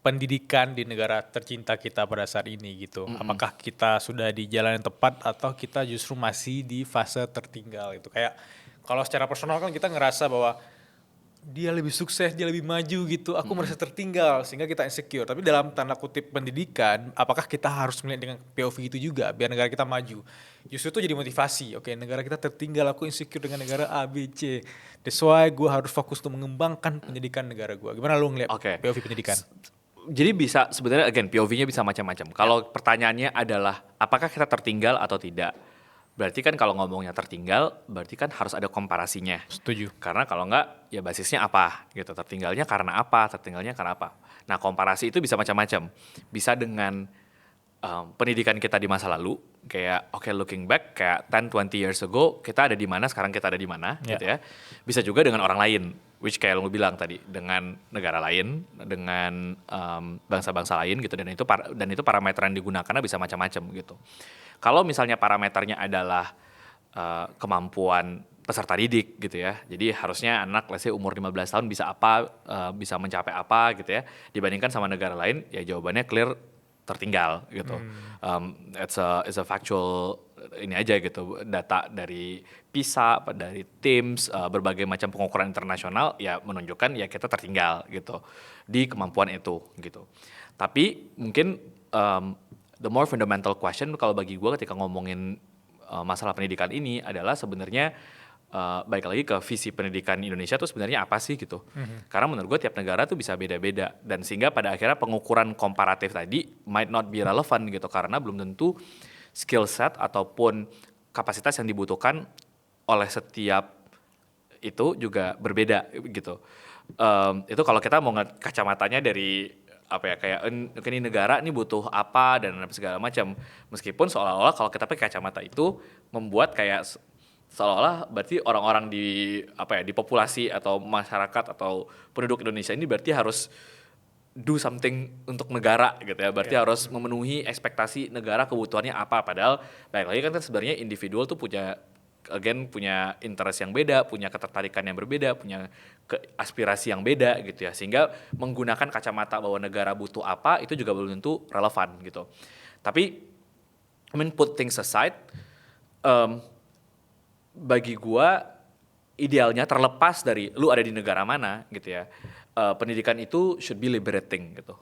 pendidikan di negara tercinta kita pada saat ini gitu. Apakah kita sudah di jalan yang tepat atau kita justru masih di fase tertinggal gitu. Kayak kalau secara personal kan kita ngerasa bahwa dia lebih sukses, dia lebih maju gitu. Aku merasa tertinggal sehingga kita insecure. Tapi dalam tanda kutip pendidikan, apakah kita harus melihat dengan POV itu juga biar negara kita maju? Justru itu jadi motivasi. Oke, negara kita tertinggal, aku insecure dengan negara A, B, C. That's why gue harus fokus untuk mengembangkan pendidikan negara gue. Gimana lu ngeliat Oke. POV pendidikan? Jadi bisa sebenarnya again POV-nya bisa macam-macam. Kalau pertanyaannya adalah apakah kita tertinggal atau tidak? Berarti kan kalau ngomongnya tertinggal, berarti kan harus ada komparasinya. Setuju. Karena kalau enggak, ya basisnya apa gitu. Tertinggalnya karena apa? Tertinggalnya karena apa? Nah, komparasi itu bisa macam-macam. Bisa dengan pendidikan kita di masa lalu, kayak oke, looking back kayak 10-20 years ago kita ada di mana, sekarang kita ada di mana gitu ya. Bisa juga dengan orang lain, which kayak lu bilang tadi, dengan negara lain, dengan bangsa-bangsa lain gitu, dan itu parameter yang digunakannya bisa macam-macam gitu. Kalau misalnya parameternya adalah kemampuan peserta didik gitu ya. Jadi harusnya anak let's say umur 15 tahun bisa apa, bisa mencapai apa gitu ya. Dibandingkan sama negara lain, ya jawabannya clear tertinggal gitu. It's a factual ini aja gitu, data dari PISA, dari TIMSS, berbagai macam pengukuran internasional ya menunjukkan ya kita tertinggal gitu di kemampuan itu gitu. Tapi mungkin the more fundamental question kalau bagi gue ketika ngomongin masalah pendidikan ini adalah sebenarnya balik lagi ke visi pendidikan Indonesia tuh sebenarnya apa sih gitu. Karena menurut gue tiap negara tuh bisa beda-beda, dan sehingga pada akhirnya pengukuran komparatif tadi might not be relevant gitu, karena belum tentu skill set ataupun kapasitas yang dibutuhkan oleh setiap itu juga berbeda gitu. Itu kalau kita mau kacamatanya dari apa ya, kayak ini negara ini butuh apa dan segala macam, meskipun seolah-olah kalau kita pakai kacamata itu membuat kayak seolah-olah berarti orang-orang di apa ya, di populasi atau masyarakat atau penduduk Indonesia ini berarti harus do something untuk negara gitu ya, berarti harus memenuhi ekspektasi negara, kebutuhannya apa, padahal baik lagi kan sebenarnya individual tuh punya interest yang beda, punya ketertarikan yang berbeda, punya aspirasi yang beda gitu ya, sehingga menggunakan kacamata bahwa negara butuh apa itu juga belum tentu relevan gitu. Tapi I mean, put things aside, bagi gua idealnya terlepas dari lu ada di negara mana gitu ya, pendidikan itu should be liberating gitu.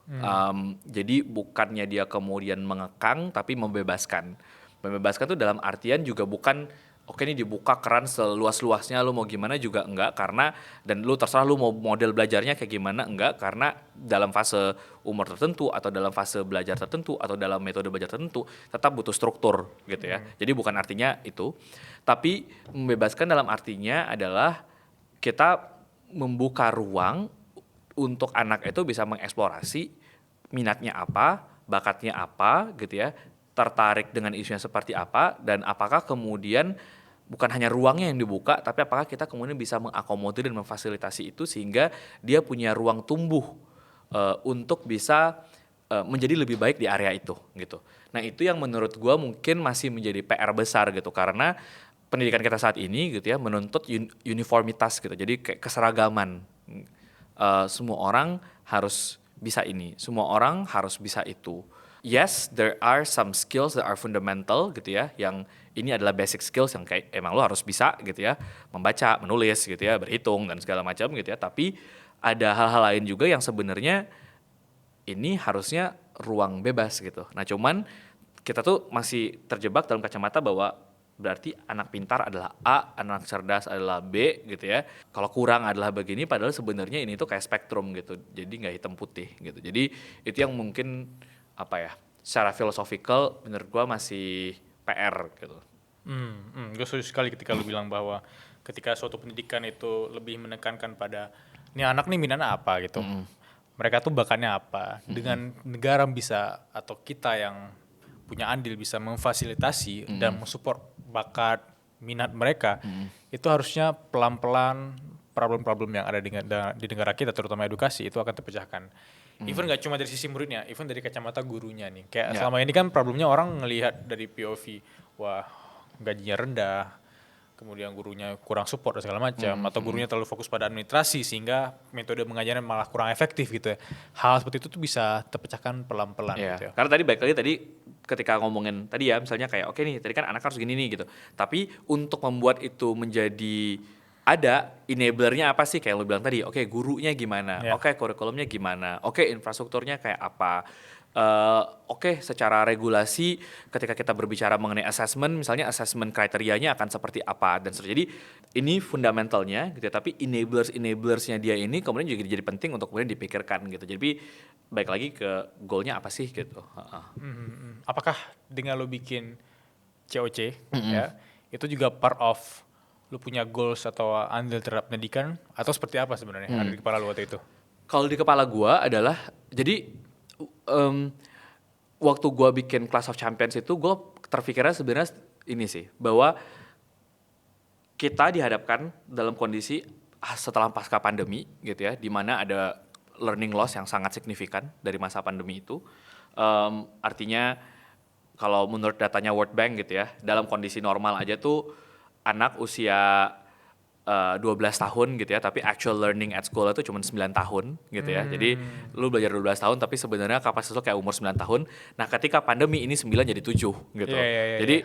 Jadi bukannya dia kemudian mengekang tapi membebaskan. Membebaskan tuh dalam artian juga bukan oke ini dibuka keran seluas-luasnya, lu mau gimana juga enggak, karena dan lu terserah lu mau model belajarnya kayak gimana, enggak, karena dalam fase umur tertentu atau dalam fase belajar tertentu atau dalam metode belajar tertentu tetap butuh struktur gitu ya. Jadi bukan artinya itu, tapi membebaskan dalam artinya adalah kita membuka ruang untuk anak itu bisa mengeksplorasi minatnya apa, bakatnya apa gitu ya, tertarik dengan isunya seperti apa, dan apakah kemudian bukan hanya ruangnya yang dibuka, tapi apakah kita kemudian bisa mengakomodir dan memfasilitasi itu sehingga dia punya ruang tumbuh untuk bisa menjadi lebih baik di area itu gitu. Nah itu yang menurut gue mungkin masih menjadi PR besar gitu, karena pendidikan kita saat ini gitu ya menuntut uniformitas gitu, jadi kayak keseragaman. Semua orang harus bisa ini, semua orang harus bisa itu. Yes, there are some skills that are fundamental gitu ya, yang ini adalah basic skills yang kayak emang lo harus bisa gitu ya, membaca, menulis gitu ya, berhitung dan segala macam gitu ya. Tapi ada hal-hal lain juga yang sebenarnya ini harusnya ruang bebas gitu. Nah cuman kita tuh masih terjebak dalam kacamata bahwa berarti anak pintar adalah A, anak cerdas adalah B gitu ya. Kalau kurang adalah begini, padahal sebenarnya ini tuh kayak spektrum gitu. Jadi nggak hitam putih gitu. Jadi itu yang mungkin apa ya, secara philosophical menurut gue masih PR gitu. Gue setuju sekali ketika lu bilang bahwa ketika suatu pendidikan itu lebih menekankan pada ini anak nih minatnya apa gitu. Mereka tuh bakatnya apa. Dengan negara bisa atau kita yang punya andil bisa memfasilitasi dan mensupport bakat minat mereka, itu harusnya pelan-pelan problem-problem yang ada di negara kita, terutama edukasi, itu akan terpecahkan. Even gak cuma dari sisi muridnya, even dari kacamata gurunya nih. Kayak selama ini kan problemnya orang ngelihat dari POV, wah gajinya rendah, kemudian gurunya kurang support dan segala macam, atau gurunya terlalu fokus pada administrasi sehingga metode mengajarnya malah kurang efektif gitu ya. Hal seperti itu tuh bisa terpecahkan pelan-pelan Iya, gitu ya. karena tadi balik lagi tadi ketika ngomongin tadi ya misalnya kayak oke nih tadi kan anak harus gini nih gitu. Tapi untuk membuat itu menjadi ada enablernya apa sih kayak lo bilang tadi, oke gurunya gimana, Ya. oke kurikulumnya gimana, oke infrastrukturnya kayak apa. Oke, secara regulasi ketika kita berbicara mengenai assessment, misalnya assessment kriterianya akan seperti apa dan seterusnya. Jadi ini fundamentalnya gitu ya, tapi enablersnya dia ini kemudian juga jadi penting untuk kemudian dipikirkan gitu. Jadi baik lagi ke goalnya apa sih gitu. Apakah dengan lo bikin COC ya, itu juga part of lo punya goals atau andil terhadap pendidikan atau seperti apa sebenarnya ada di kepala lo waktu itu? Kalau di kepala gua adalah jadi waktu gua bikin Class of Champions itu gua terpikirnya sebenarnya ini sih bahwa kita dihadapkan dalam kondisi setelah pasca pandemi gitu ya, di mana ada learning loss yang sangat signifikan dari masa pandemi itu. Artinya kalau menurut datanya World Bank gitu ya, dalam kondisi normal aja tuh anak usia 12 tahun gitu ya, tapi actual learning at school itu cuma 9 tahun gitu ya. Jadi lu belajar 12 tahun tapi sebenarnya kapasitas lu kayak umur 9 tahun. Nah, ketika pandemi ini 9 jadi 7 gitu. Iya. Jadi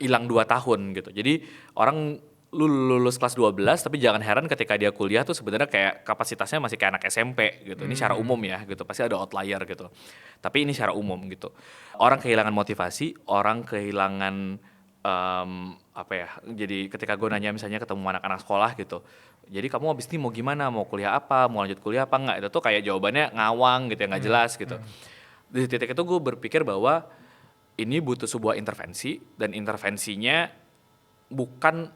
hilang 2 tahun gitu. Jadi orang lu lulus kelas 12 tapi jangan heran ketika dia kuliah tuh sebenarnya kayak kapasitasnya masih kayak anak SMP gitu. Ini secara umum ya gitu. Pasti ada outlier gitu. Tapi ini secara umum gitu. Orang kehilangan motivasi, orang kehilangan apa ya, jadi ketika gue nanya misalnya ketemu anak-anak sekolah gitu, jadi kamu abis ini mau gimana, mau kuliah apa, mau lanjut kuliah apa enggak, itu tuh kayak jawabannya ngawang gitu ya, nggak jelas gitu. Di titik itu gue berpikir bahwa ini butuh sebuah intervensi, dan intervensinya bukan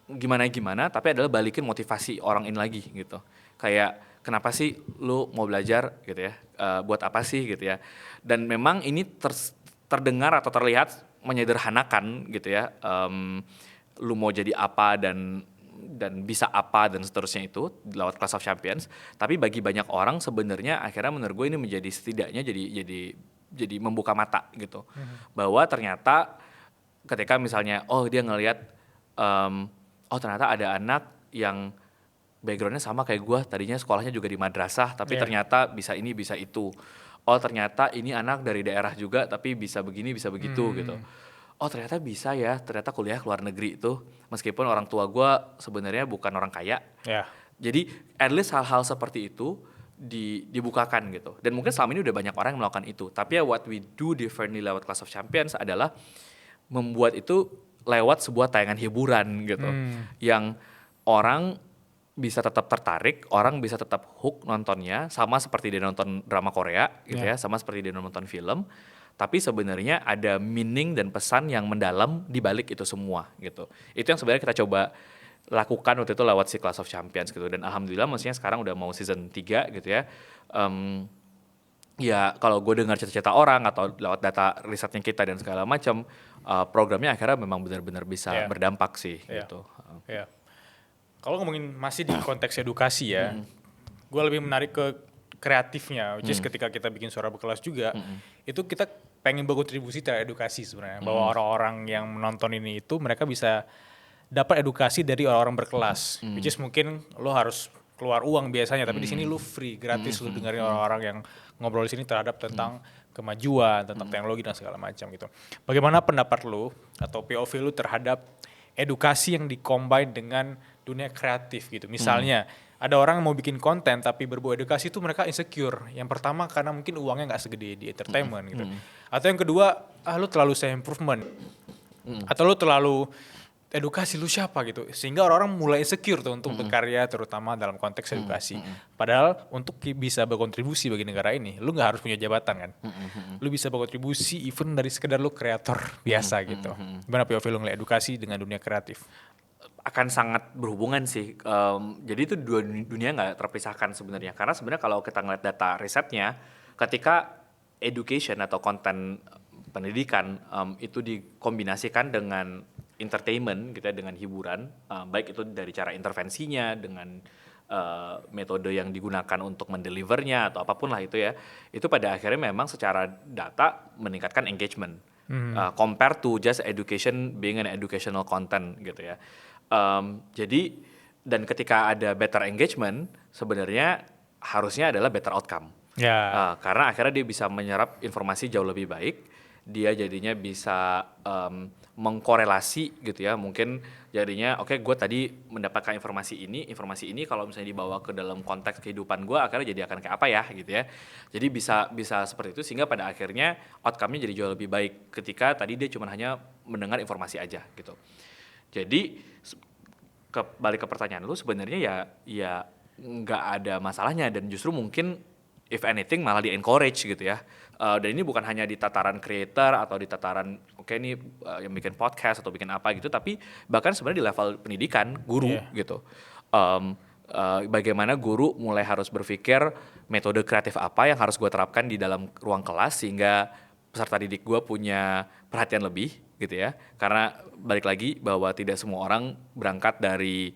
gimana-gimana, tapi adalah balikin motivasi orang ini lagi gitu. Kayak kenapa sih lu mau belajar gitu ya, buat apa sih gitu ya. Dan memang ini terdengar atau terlihat menyederhanakan gitu ya, lu mau jadi apa dan bisa apa dan seterusnya itu lewat Class of Champions. Tapi bagi banyak orang sebenarnya akhirnya menurut gue ini menjadi setidaknya jadi membuka mata gitu, bahwa ternyata ketika misalnya dia ngelihat oh ternyata ada anak yang backgroundnya sama kayak gue, tadinya sekolahnya juga di madrasah tapi ternyata bisa ini bisa itu. Oh ternyata ini anak dari daerah juga tapi bisa begini bisa begitu gitu. Oh ternyata bisa ya, ternyata kuliah ke luar negeri itu meskipun orang tua gue sebenarnya bukan orang kaya. Ya. Jadi at least hal-hal seperti itu dibukakan gitu. Dan mungkin selama ini udah banyak orang yang melakukan itu. Tapi ya what we do differently lewat Class of Champions adalah membuat itu lewat sebuah tayangan hiburan gitu. Yang orang bisa tetap tertarik, orang bisa tetap hook nontonnya, sama seperti dia nonton drama Korea gitu ya, sama seperti dia nonton film, tapi sebenarnya ada meaning dan pesan yang mendalam di balik itu semua gitu. Itu yang sebenarnya kita coba lakukan waktu itu lewat si Class of Champions gitu, dan alhamdulillah maksudnya sekarang udah mau season 3 gitu ya. Ya kalau gue dengar cerita-cerita orang atau lewat data risetnya kita dan segala macam, programnya akhirnya memang benar-benar bisa berdampak sih gitu. Ya. Kalau ngomongin masih di konteks edukasi ya, gue lebih menarik ke kreatifnya, which is ketika kita bikin suara berkelas juga, itu kita pengen berkontribusi terhadap edukasi sebenarnya, bahwa orang-orang yang menonton ini itu mereka bisa dapat edukasi dari orang-orang berkelas, which is mungkin lo harus keluar uang biasanya, tapi di sini lo free, gratis lo dengerin orang-orang yang ngobrol di sini terhadap tentang kemajuan, tentang teknologi dan segala macam gitu. Bagaimana pendapat lo atau POV lo terhadap edukasi yang dikombin dengan dunia kreatif gitu. Misalnya ada orang yang mau bikin konten tapi berbau edukasi itu mereka insecure. Yang pertama karena mungkin uangnya nggak segede di entertainment gitu. Atau yang kedua, lu terlalu self improvement. Atau lu terlalu edukasi, lu siapa gitu. Sehingga orang-orang mulai insecure tuh untuk berkarya terutama dalam konteks edukasi. Padahal untuk bisa berkontribusi bagi negara ini, lu nggak harus punya jabatan kan. Lu bisa berkontribusi even dari sekedar lu kreator biasa gitu. Gimana POV lu ngeliat edukasi dengan dunia kreatif? Akan sangat berhubungan sih. Jadi itu dua dunia nggak terpisahkan sebenarnya. Karena sebenarnya kalau kita ngeliat data risetnya, ketika education atau konten pendidikan itu dikombinasikan dengan entertainment gitu ya, dengan hiburan, baik itu dari cara intervensinya, dengan metode yang digunakan untuk mendelivernya atau apapun lah itu ya, itu pada akhirnya memang secara data meningkatkan engagement. Compare to just education being an educational content gitu ya. Jadi dan ketika ada better engagement sebenarnya harusnya adalah better outcome. Karena akhirnya dia bisa menyerap informasi jauh lebih baik, dia jadinya bisa mengkorelasi gitu ya, mungkin jadinya oke, gue tadi mendapatkan informasi ini kalau misalnya dibawa ke dalam konteks kehidupan gue akhirnya jadi akan kayak apa ya gitu ya. Jadi bisa seperti itu sehingga pada akhirnya outcome-nya jadi jauh lebih baik ketika tadi dia cuma hanya mendengar informasi aja gitu. Jadi balik ke pertanyaan lu, sebenarnya ya nggak ada masalahnya dan justru mungkin if anything malah di encourage gitu ya. Dan ini bukan hanya di tataran creator atau di tataran ini yang bikin podcast atau bikin apa gitu, tapi bahkan sebenarnya di level pendidikan guru gitu. Bagaimana guru mulai harus berpikir metode kreatif apa yang harus gue terapkan di dalam ruang kelas sehingga peserta didik gue punya perhatian lebih gitu ya. Karena balik lagi bahwa tidak semua orang berangkat dari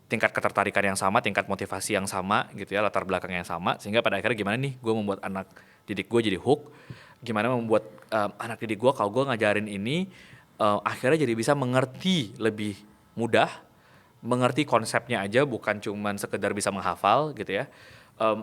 tingkat ketertarikan yang sama, tingkat motivasi yang sama gitu ya, latar belakang yang sama, sehingga pada akhirnya gimana nih gue membuat anak didik gue jadi hook, gimana membuat anak didik gue kalau gue ngajarin ini akhirnya jadi bisa mengerti lebih mudah, mengerti konsepnya aja bukan cuman sekedar bisa menghafal gitu ya.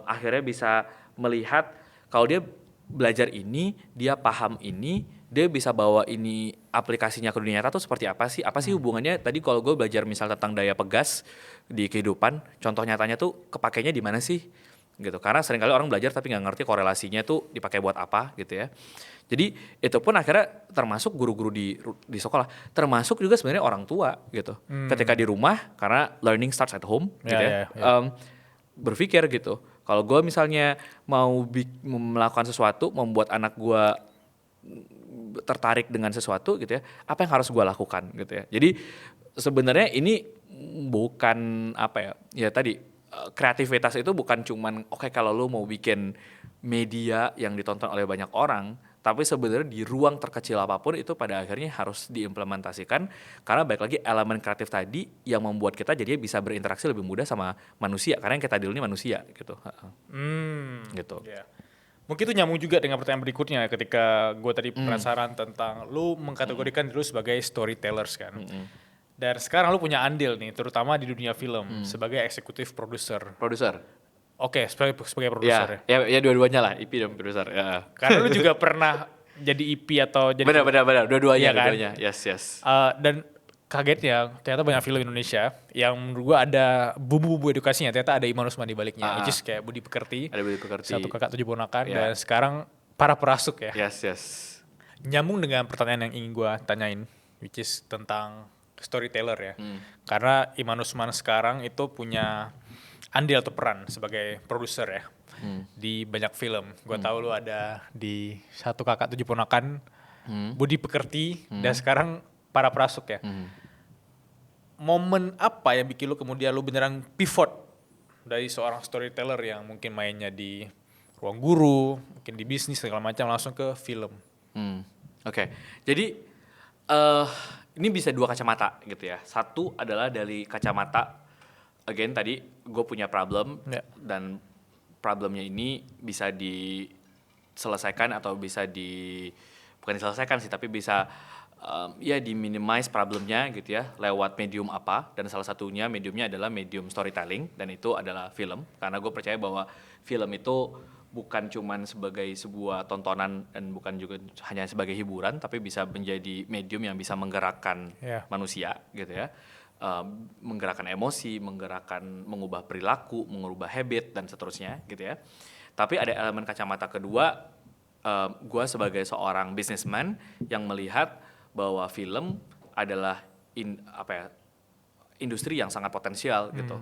Akhirnya bisa melihat kalau dia belajar ini, dia paham ini, dia bisa bawa ini aplikasinya ke dunia nyata tuh seperti apa sih? Apa sih hubungannya? Tadi kalau gue belajar misal tentang daya pegas di kehidupan, contoh nyatanya tuh kepakainya di mana sih? Gitu. Karena seringkali orang belajar tapi nggak ngerti korelasinya tuh dipakai buat apa gitu ya. Jadi itu pun akhirnya termasuk guru-guru di sekolah, termasuk juga sebenarnya orang tua gitu. Ketika di rumah, karena learning starts at home gitu ya. Berpikir gitu. Kalau gue misalnya mau melakukan sesuatu, membuat anak gue tertarik dengan sesuatu gitu ya, apa yang harus gue lakukan gitu ya. Jadi sebenarnya ini bukan tadi kreativitas itu bukan cuman kalau lu mau bikin media yang ditonton oleh banyak orang, tapi sebenarnya di ruang terkecil apapun itu pada akhirnya harus diimplementasikan karena balik lagi elemen kreatif tadi yang membuat kita jadi bisa berinteraksi lebih mudah sama manusia karena yang kita deal ini manusia gitu. Gitu. Yeah. Mungkin itu nyambung juga dengan pertanyaan berikutnya ketika gue tadi penasaran tentang lu mengkategorikan dulu sebagai storytellers kan. Dan sekarang lu punya andil nih terutama di dunia film sebagai eksekutif produser. Oke, sebagai produser ya dua-duanya lah, EP dan produser ya. Karena lu juga pernah jadi EP atau jadi benar dua-duanya kan? Yes. Dan kagetnya ternyata banyak film Indonesia yang menurut gua ada bumbu-bumbu edukasinya, ternyata ada Iman Usman di baliknya, which is kayak Budi Pekerti, Satu Kakak Tujuh Ponakan, dan sekarang Para Perasuk ya. Yes. Nyambung dengan pertanyaan yang ingin gua tanyain, which is tentang storyteller ya. Karena Iman Usman sekarang itu punya andil atau peran sebagai produser ya di banyak film. Gua tahu lu ada di Satu Kakak Tujuh Ponakan, Budi Pekerti, dan sekarang Para Perasuk ya. Momen apa yang bikin lu kemudian lu beneran pivot dari seorang storyteller yang mungkin mainnya di ruang guru, mungkin di bisnis segala macam langsung ke film? Oke. Jadi ini bisa dua kacamata gitu ya. Satu adalah dari kacamata again tadi gue punya problem dan problemnya ini bisa diselesaikan atau bisa bukan diselesaikan sih tapi bisa di minimize problemnya gitu ya lewat medium apa, dan salah satunya mediumnya adalah medium storytelling dan itu adalah film karena gue percaya bahwa film itu bukan cuman sebagai sebuah tontonan dan bukan juga hanya sebagai hiburan tapi bisa menjadi medium yang bisa menggerakkan manusia gitu ya, menggerakkan emosi, mengubah perilaku, mengubah habit dan seterusnya gitu ya. Tapi ada elemen kacamata kedua, gue sebagai seorang businessman yang melihat bahwa film adalah industri yang sangat potensial gitu.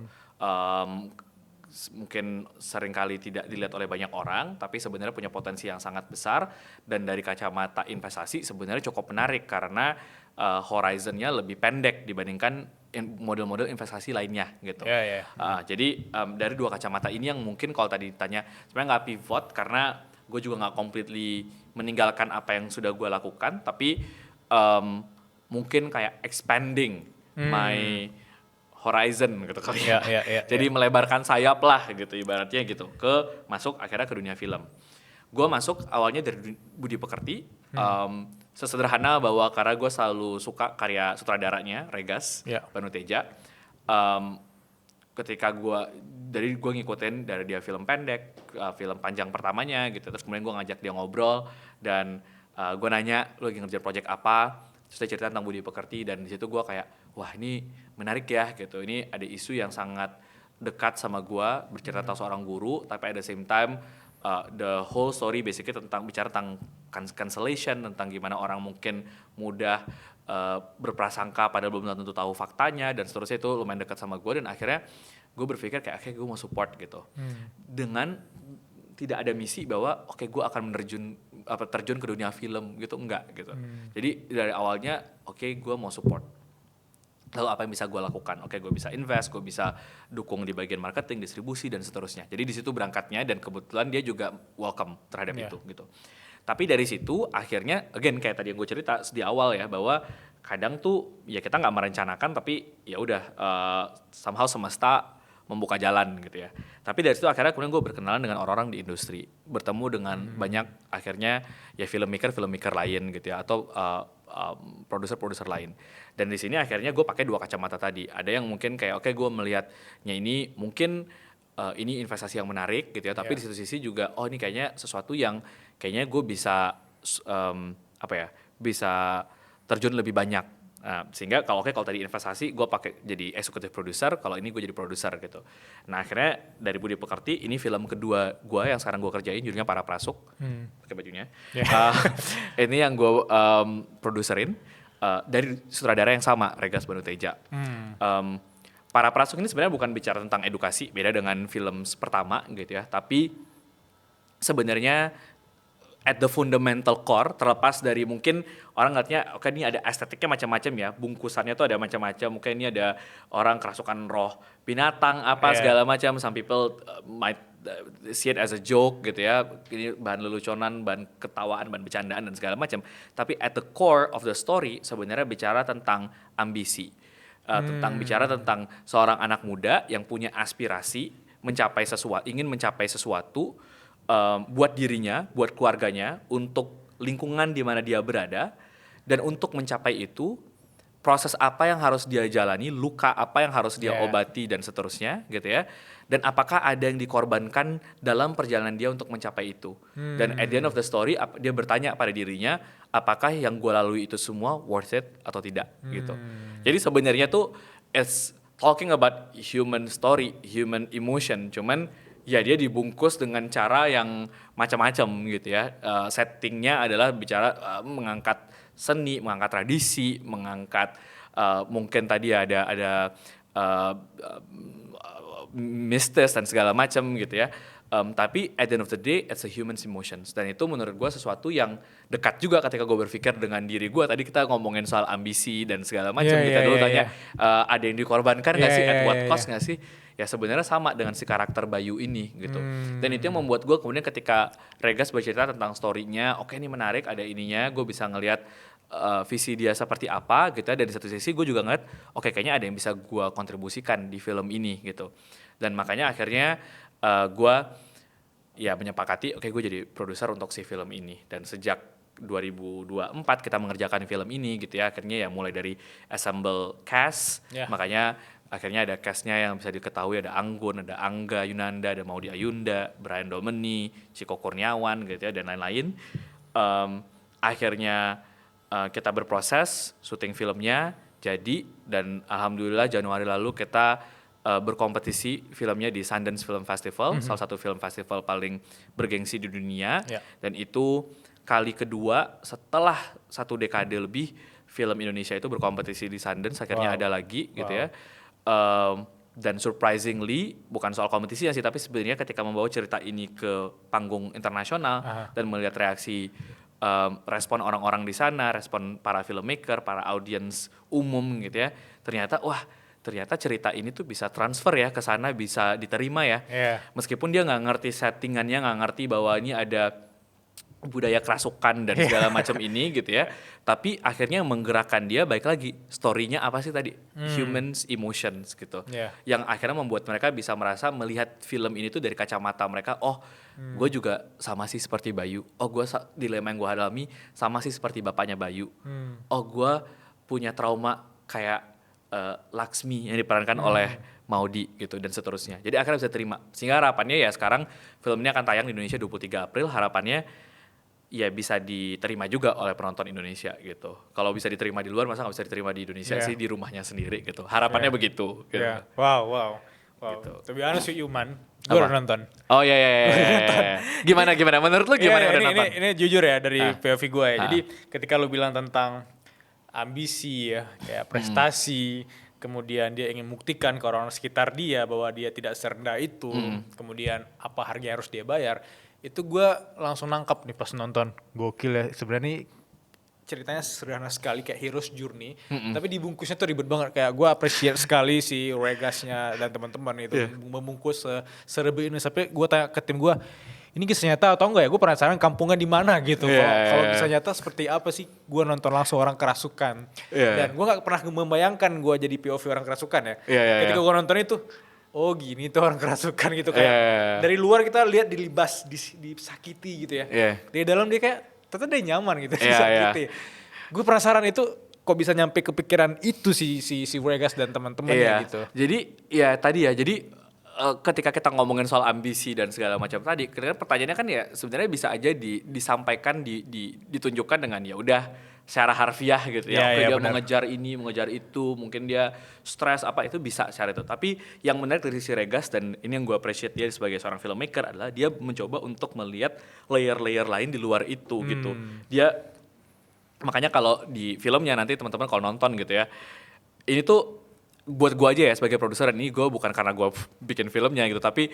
Mungkin seringkali tidak dilihat oleh banyak orang, tapi sebenarnya punya potensi yang sangat besar dan dari kacamata investasi sebenarnya cukup menarik karena horizonnya lebih pendek dibandingkan model-model investasi lainnya gitu. Jadi dari dua kacamata ini yang mungkin kalau tadi ditanya sebenarnya nggak pivot karena gue juga nggak completely meninggalkan apa yang sudah gue lakukan, tapi mungkin kayak expanding my horizon gitu kali ya. Jadi melebarkan sayap lah gitu ibaratnya gitu masuk akhirnya ke dunia film. Gue masuk awalnya dari Budi Pekerti Sesederhana bahwa karena gue selalu suka karya sutradaranya Regas Ya. Banuteja. Ketika gue ngikutin dari dia film pendek, film panjang pertamanya gitu, terus kemudian gue ngajak dia ngobrol dan gue nanya lu lagi ngerjain project apa, terus dia cerita tentang Budi Pekerti dan di situ gue kayak wah ini menarik ya gitu, ini ada isu yang sangat dekat sama gue, bercerita tentang seorang guru tapi at the same time the whole story basically bicara tentang cancellation, tentang gimana orang mungkin mudah berprasangka padahal belum tentu tahu faktanya dan seterusnya. Itu lumayan dekat sama gue dan akhirnya gue berpikir kayak gue mau support gitu dengan tidak ada misi bahwa gue akan terjun ke dunia film gitu, enggak gitu. Jadi dari awalnya gue mau support. Lalu apa yang bisa gue lakukan? Gue bisa invest, gue bisa dukung di bagian marketing, distribusi dan seterusnya. Jadi di situ berangkatnya dan kebetulan dia juga welcome terhadap itu gitu. Tapi dari situ akhirnya again kayak tadi yang gue cerita di awal ya, bahwa kadang tuh ya kita nggak merencanakan tapi ya udah somehow semesta membuka jalan gitu ya. Tapi dari situ akhirnya kemudian gue berkenalan dengan orang-orang di industri, bertemu dengan banyak akhirnya ya filmmaker lain gitu ya, atau produser lain. Dan di sini akhirnya gue pakai dua kacamata tadi. Ada yang mungkin kayak gue melihatnya ini mungkin ini investasi yang menarik gitu ya, tapi di satu sisi juga ini kayaknya sesuatu yang kayaknya gue bisa bisa terjun lebih banyak. Sehingga kalau tadi investasi gue pakai jadi executive producer, kalau ini gue jadi produser gitu. Nah akhirnya dari Budi Pekerti ini film kedua gue yang sekarang gue kerjain, judulnya Para Prasuk, pakai bajunya. Ini yang gue produserin dari sutradara yang sama, Regas Banuteja. Para Prasuk ini sebenarnya bukan bicara tentang edukasi, beda dengan film pertama gitu ya, tapi sebenarnya at the fundamental core, terlepas dari mungkin orang ngeliatnya ini ada estetiknya macam-macam ya, bungkusannya tuh ada macam-macam, mungkin ini ada orang kerasukan roh binatang segala macam, some people might see it as a joke gitu ya, ini bahan leluconan, bahan ketawaan, bahan bercandaan dan segala macam. Tapi at the core of the story sebenarnya bicara tentang ambisi, bicara tentang seorang anak muda yang punya aspirasi ingin mencapai sesuatu buat dirinya, buat keluarganya, untuk lingkungan di mana dia berada, dan untuk mencapai itu proses apa yang harus dia jalani, luka apa yang harus dia obati dan seterusnya gitu ya. Dan apakah ada yang dikorbankan dalam perjalanan dia untuk mencapai itu. Dan at the end of the story dia bertanya pada dirinya, apakah yang gue lalui itu semua worth it atau tidak gitu. Jadi sebenarnya tuh it's talking about human story, human emotion, cuman ya dia dibungkus dengan cara yang macam-macam gitu ya. Settingnya adalah bicara mengangkat seni, mengangkat tradisi, mengangkat mungkin tadi ada mistis dan segala macam gitu ya. Tapi at the end of the day it's a human's emotions, dan itu menurut gue sesuatu yang dekat juga ketika gue berpikir dengan diri gue. Tadi kita ngomongin soal ambisi dan segala macam, kita dulu tanya ada yang dikorbankan nggak sih, at what cost nggak sih. Ya sebenarnya sama dengan si karakter Bayu ini gitu. Dan itu yang membuat gue kemudian ketika Regas bercerita tentang story-nya, ini menarik, ada ininya, gue bisa ngelihat visi dia seperti apa gitu ya. Dan di satu sisi gue juga ngeliat kayaknya ada yang bisa gue kontribusikan di film ini gitu. Dan makanya akhirnya gue ya menyepakati gue jadi produser untuk si film ini. Dan sejak 2024 kita mengerjakan film ini gitu ya, akhirnya ya mulai dari assemble cast, makanya akhirnya ada castnya yang bisa diketahui, ada Anggun, ada Angga Yunanda, ada Maudy Ayunda, Brian Domeni, Ciko Kurniawan gitu ya, dan lain-lain. Akhirnya kita berproses, syuting filmnya jadi, dan alhamdulillah Januari lalu kita berkompetisi filmnya di Sundance Film Festival, salah satu film festival paling bergengsi di dunia, dan itu kali kedua setelah 1 dekade lebih film Indonesia itu berkompetisi di Sundance, akhirnya ada lagi gitu ya. Dan surprisingly bukan soal kompetisinya sih, tapi sebenarnya ketika membawa cerita ini ke panggung internasional dan melihat reaksi respon orang-orang di sana, respon para filmmaker, para audiens umum gitu ya, ternyata cerita ini tuh bisa transfer ya ke sana, bisa diterima ya. Meskipun dia nggak ngerti settingannya, nggak ngerti bahwa ini ada budaya kerasukan dan segala macam ini gitu ya. Tapi akhirnya yang menggerakkan dia baik lagi story-nya apa sih tadi? Humans emotions gitu. Yeah. Yang akhirnya membuat mereka bisa merasa melihat film ini tuh dari kacamata mereka. Oh, gue juga sama sih seperti Bayu. Oh, dilema yang gue alami sama sih seperti bapaknya Bayu. Oh, gue punya trauma kayak Laksmi yang diperankan oleh Maudi gitu dan seterusnya. Jadi akhirnya bisa terima. Sehingga harapannya ya sekarang film ini akan tayang di Indonesia 23 April. Harapannya ya bisa diterima juga oleh penonton Indonesia gitu. Kalau bisa diterima di luar, masa nggak bisa diterima di Indonesia sih, di rumahnya sendiri gitu. Harapannya begitu. Gitu. Wow. Gitu. To be honest with you, man, gue udah nonton. Oh iya. Gimana? Menurut lu gimana udah nonton? Ini jujur ya dari POV gue ya. Jadi ketika lu bilang tentang ambisi ya, kayak prestasi, kemudian dia ingin membuktikan ke orang sekitar dia bahwa dia tidak serendah itu, kemudian apa harga yang harus dia bayar, itu gue langsung nangkap nih pas nonton. Gokil ya, sebenarnya nih ceritanya sederhana sekali kayak Hero's Journey, tapi dibungkusnya tuh ribet banget. Kayak gue appreciate sekali si Regasnya dan teman-teman itu membungkus seribet ini. Sampai gue tanya ke tim gue, ini kisah nyata atau enggak ya? Gue penasaran kampungnya di mana gitu. Kalau kisah nyata seperti apa sih? Gue nonton langsung orang kerasukan. Dan gue gak pernah membayangkan gue jadi POV orang kerasukan ya. Ketika gue nonton itu, oh gini tuh orang kerasukan gitu. Kayak dari luar kita lihat dilibas, disakiti gitu ya. Dari dalam dia kayak, ternyata dia nyaman gitu disakiti. Gue penasaran itu kok bisa nyampe kepikiran itu si Regas dan teman-temannya gitu. Jadi ya tadi ya, jadi ketika kita ngomongin soal ambisi dan segala macam tadi, kan pertanyaannya kan ya sebenarnya bisa aja disampaikan, ditunjukkan dengan ya udah secara harfiah gitu ya. Dia mengejar ini, mengejar itu, mungkin dia stres apa itu bisa secara itu. Tapi yang menarik dari si Regas dan ini yang gue appreciate dia sebagai seorang filmmaker adalah dia mencoba untuk melihat layer-layer lain di luar itu gitu. Dia makanya kalau di filmnya nanti teman-teman kalau nonton gitu ya, ini tuh buat gue aja ya sebagai produser, ini gue bukan karena gue bikin filmnya gitu, tapi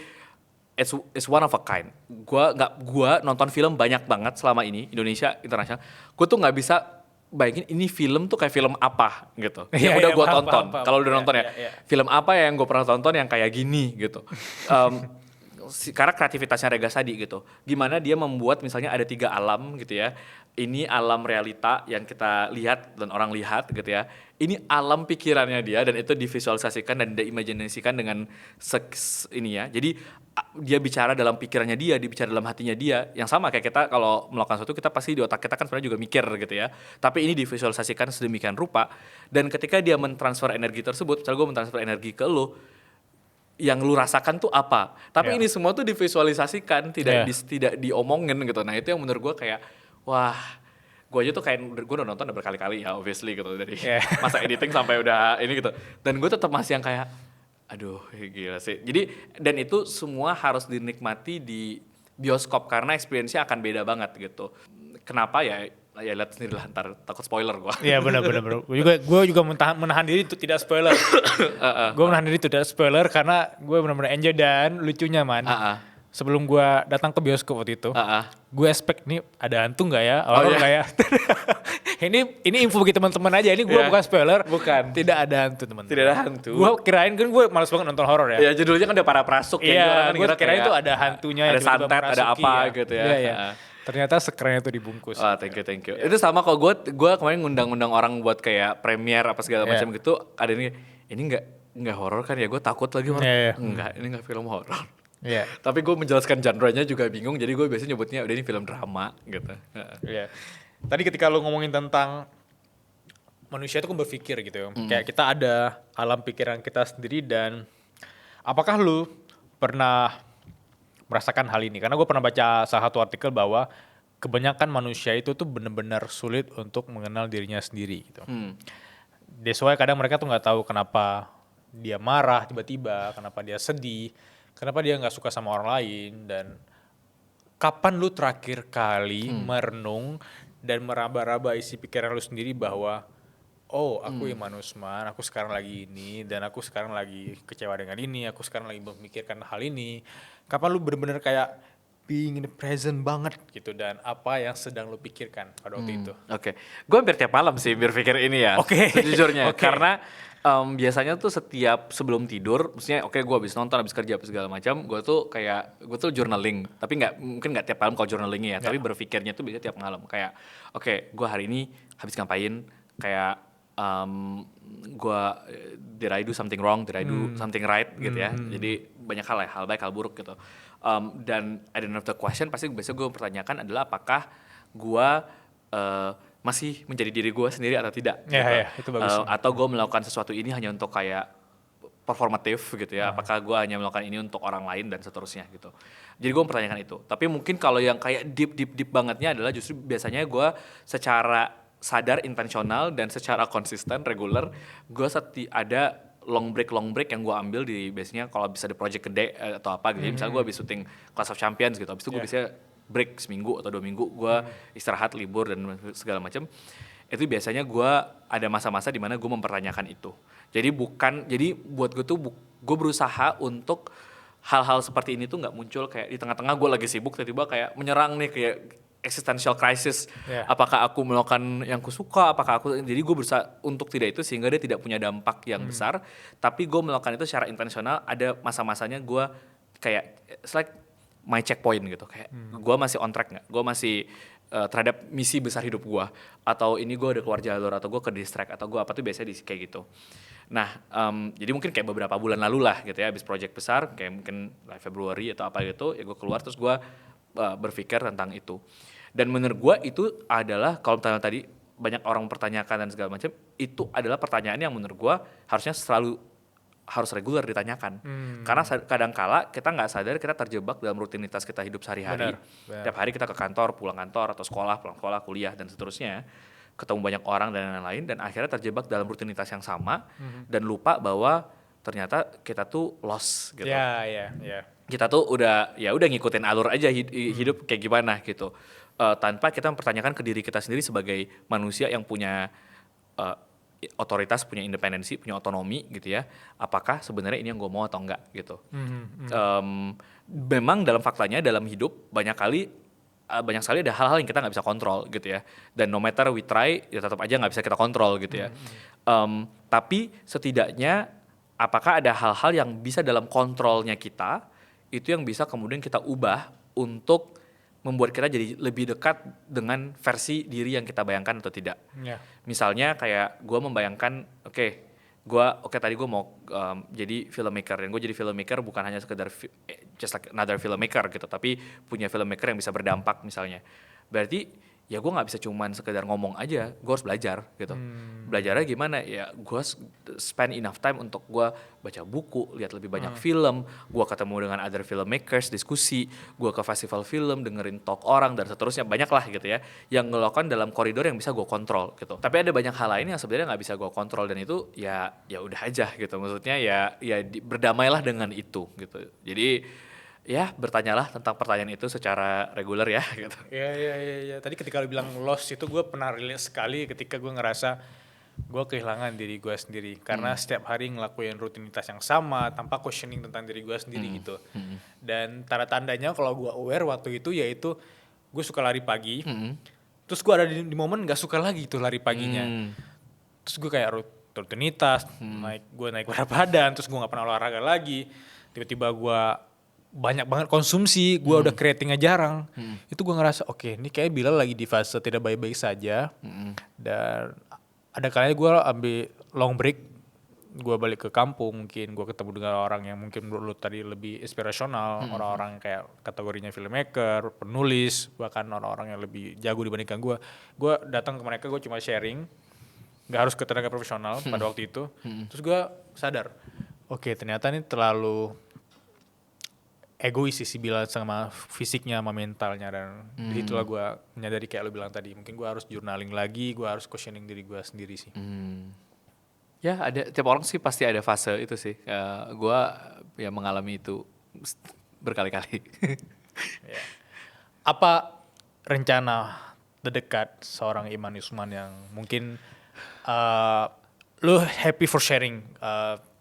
it's one of a kind. Gue nonton film banyak banget selama ini, Indonesia, internasional. Gue tuh nggak bisa bayangin ini film tuh kayak film apa gitu. Yang udah gue tonton. Kalau udah nonton ya, film apa ya yang gue pernah tonton yang kayak gini gitu. Karena kreativitasnya Regas tadi gitu. Gimana dia membuat misalnya ada 3 alam gitu ya. Ini alam realita yang kita lihat dan orang lihat gitu ya. Ini alam pikirannya dia dan itu divisualisasikan dan diimajinasikan dengan ini ya. Jadi dia bicara dalam pikirannya dia bicara dalam hatinya dia. Yang sama kayak kita kalau melakukan sesuatu, kita pasti di otak kita kan sebenarnya juga mikir gitu ya. Tapi ini divisualisasikan sedemikian rupa. Dan ketika dia mentransfer energi tersebut, misalnya gue mentransfer energi ke lo, yang lu rasakan tuh apa? Tapi ini semua tuh divisualisasikan, tidak diomongin gitu. Nah itu yang menurut gue kayak, wah, gue aja tuh kayak, gue udah nonton udah berkali-kali ya obviously gitu. Dari masa editing sampai udah ini gitu. Dan gue tetap masih yang kayak, aduh gila sih. Jadi, dan itu semua harus dinikmati di bioskop karena experience-nya akan beda banget gitu. Kenapa ya lihat sendiri lah, ntar takut spoiler gue. Iya benar. Gue juga menahan diri untuk tidak spoiler. Gue menahan diri untuk tidak spoiler karena gue benar-benar enjoy dan lucunya man. Sebelum gue datang ke bioskop waktu itu, gue expect nih ada hantu nggak ya? Nggak ya? ini info bagi teman-teman aja. Ini gue bukan spoiler. Bukan. Tidak ada hantu teman-teman. Tidak ada hantu. Gue kirain kan gue malas banget nonton horor ya. Ya judulnya kan udah para prasuk ya. Iya, gue kirain itu ada hantunya. Ada santet, ada apa gitu ya. Iya. Ternyata sekeren itu dibungkus. Thank you. Itu sama kok, gue kemarin ngundang orang buat kayak premier apa segala macam gitu. Ada ini nggak horor kan ya? Gue takut lagi horor. Enggak, ini nggak film horor. Tapi gue menjelaskan genre-nya juga bingung, jadi gue biasanya nyebutnya udah ini film drama gitu. Tadi ketika lu ngomongin tentang manusia itu kan berpikir gitu, kayak kita ada alam pikiran kita sendiri dan apakah lu pernah merasakan hal ini? Karena gue pernah baca salah satu artikel bahwa kebanyakan manusia itu tuh benar-benar sulit untuk mengenal dirinya sendiri gitu. That's why kadang mereka tuh nggak tahu kenapa dia marah tiba-tiba, kenapa dia sedih, kenapa dia nggak suka sama orang lain, dan kapan lu terakhir kali merenung dan meraba-raba isi pikiran lu sendiri bahwa oh aku Iman Usman, aku sekarang lagi ini, dan aku sekarang lagi kecewa dengan ini, aku sekarang lagi memikirkan hal ini. Kapan lu bener-bener kayak being in the present banget gitu, dan apa yang sedang lu pikirkan pada waktu itu? Gue hampir tiap malam sih berpikir ini ya, sejujurnya. Karena Biasanya tuh setiap sebelum tidur, maksudnya oke gue habis nonton, habis kerja, apa segala macam, gue tuh journaling, tapi mungkin nggak tiap malam kalau journalingnya ya, tapi berpikirnya tuh biasanya tiap malam, kayak oke gue hari ini habis ngapain, kayak gue did I do something wrong, did I do something right gitu ya, jadi banyak hal ya, hal baik, hal buruk gitu. Dan at the end of the question pasti biasanya gue mempertanyakan adalah apakah gue masih menjadi diri gue sendiri atau tidak gitu. Itu bagus. Atau gue melakukan sesuatu ini hanya untuk kayak performatif gitu ya, apakah gue hanya melakukan ini untuk orang lain dan seterusnya gitu. Jadi gue mempertanyakan itu, tapi mungkin kalau yang kayak deep bangetnya adalah justru biasanya gue secara sadar, intensional dan secara konsisten, reguler, gue ada long break yang gue ambil di biasanya kalau bisa di project gede atau apa gitu. Misalnya gue habis syuting Clash of Champions gitu, habis itu gue biasanya break seminggu atau 2 minggu, gue istirahat, libur dan segala macam. Itu biasanya gue ada masa-masa di mana gue mempertanyakan itu. Jadi buat gue tuh gue berusaha untuk hal-hal seperti ini tuh nggak muncul kayak di tengah-tengah gue lagi sibuk tiba-tiba kayak menyerang nih kayak existential crisis. Apakah aku melakukan yang aku suka, jadi gue berusaha untuk tidak itu sehingga dia tidak punya dampak yang besar, tapi gue melakukan itu secara intensional. Ada masa-masanya gue kayak it's like my checkpoint gitu, kayak gue masih on track nggak, gue masih terhadap misi besar hidup gue, atau ini gue udah keluar jalur, atau gue ke distract, atau gue apa tuh biasanya kayak gitu. Nah jadi mungkin kayak beberapa bulan lalu lah gitu ya, habis project besar kayak mungkin Februari atau apa gitu ya, gue keluar terus gue berpikir tentang itu. Dan menurut gue itu adalah, kalau misalnya tadi banyak orang mempertanyakan dan segala macam, itu adalah pertanyaan yang menurut gue harusnya harus reguler ditanyakan. Karena kadangkala kita nggak sadar kita terjebak dalam rutinitas kita hidup sehari-hari. Tiap hari kita ke kantor, pulang kantor, atau sekolah, pulang sekolah, kuliah dan seterusnya, ketemu banyak orang dan lain-lain, dan akhirnya terjebak dalam rutinitas yang sama dan lupa bahwa ternyata kita tuh lost gitu. Kita tuh udah ngikutin alur aja hidup kayak gimana gitu. Tanpa kita mempertanyakan ke diri kita sendiri sebagai manusia yang punya otoritas, punya independensi, punya otonomi gitu ya. Apakah sebenarnya ini yang gue mau atau enggak gitu. Memang dalam faktanya dalam hidup banyak sekali ada hal-hal yang kita nggak bisa kontrol gitu ya. Dan no matter we try, ya tetap aja nggak bisa kita kontrol gitu ya. Tapi setidaknya apakah ada hal-hal yang bisa dalam kontrolnya kita, itu yang bisa kemudian kita ubah untuk membuat kita jadi lebih dekat dengan versi diri yang kita bayangkan atau tidak. Misalnya kayak gue membayangkan, tadi gue mau jadi filmmaker, dan gue jadi filmmaker bukan hanya sekedar just like another filmmaker gitu, tapi punya filmmaker yang bisa berdampak misalnya. Berarti ya gue nggak bisa cuman sekedar ngomong aja, gue harus belajar gitu. Belajarnya gimana? Ya gue spend enough time untuk gue baca buku, lihat lebih banyak film, gue ketemu dengan other filmmakers, diskusi, gue ke festival film, dengerin talk orang dan seterusnya, banyak lah gitu ya, yang ngelakukan dalam koridor yang bisa gue kontrol gitu. Tapi ada banyak hal lain yang sebenarnya nggak bisa gue kontrol, dan itu ya udah aja gitu. Maksudnya berdamailah dengan itu gitu. Jadi ya bertanyalah tentang pertanyaan itu secara reguler ya gitu. Iya. Tadi ketika lu bilang lost itu gue pernah relate sekali ketika gue ngerasa gue kehilangan diri gue sendiri. Karena setiap hari ngelakuin rutinitas yang sama tanpa questioning tentang diri gue sendiri gitu. Dan tanda-tandanya kalau gue aware waktu itu yaitu gue suka lari pagi. Terus gue ada di momen gak suka lagi tuh lari paginya. Terus gue kayak rutinitas, gue naik berat badan, terus gue gak pernah olahraga lagi. Tiba-tiba gue banyak banget konsumsi, gue udah creatingnya jarang. Itu gue ngerasa oke, ini kayak Bilal lagi di fase tidak baik-baik saja. Dan ada kalanya gue ambil long break, gue balik ke kampung, mungkin gue ketemu dengan orang yang mungkin menurut lu tadi lebih inspirasional, orang-orang kayak kategorinya filmmaker, penulis, bahkan orang-orang yang lebih jago dibandingkan gue. Gue datang ke mereka, gue cuma sharing, gak harus ke tenaga profesional pada waktu itu. Terus gue sadar, oke, ternyata ini terlalu egois sih Bilal sama fisiknya sama mentalnya, dan disitulah gue menyadari kayak lo bilang tadi, mungkin gue harus journaling lagi, gue harus questioning diri gue sendiri sih. Ya ada, tiap orang sih pasti ada fase itu sih. Gue ya mengalami itu berkali-kali. Apa rencana terdekat seorang Iman Yusman yang mungkin lo happy for sharing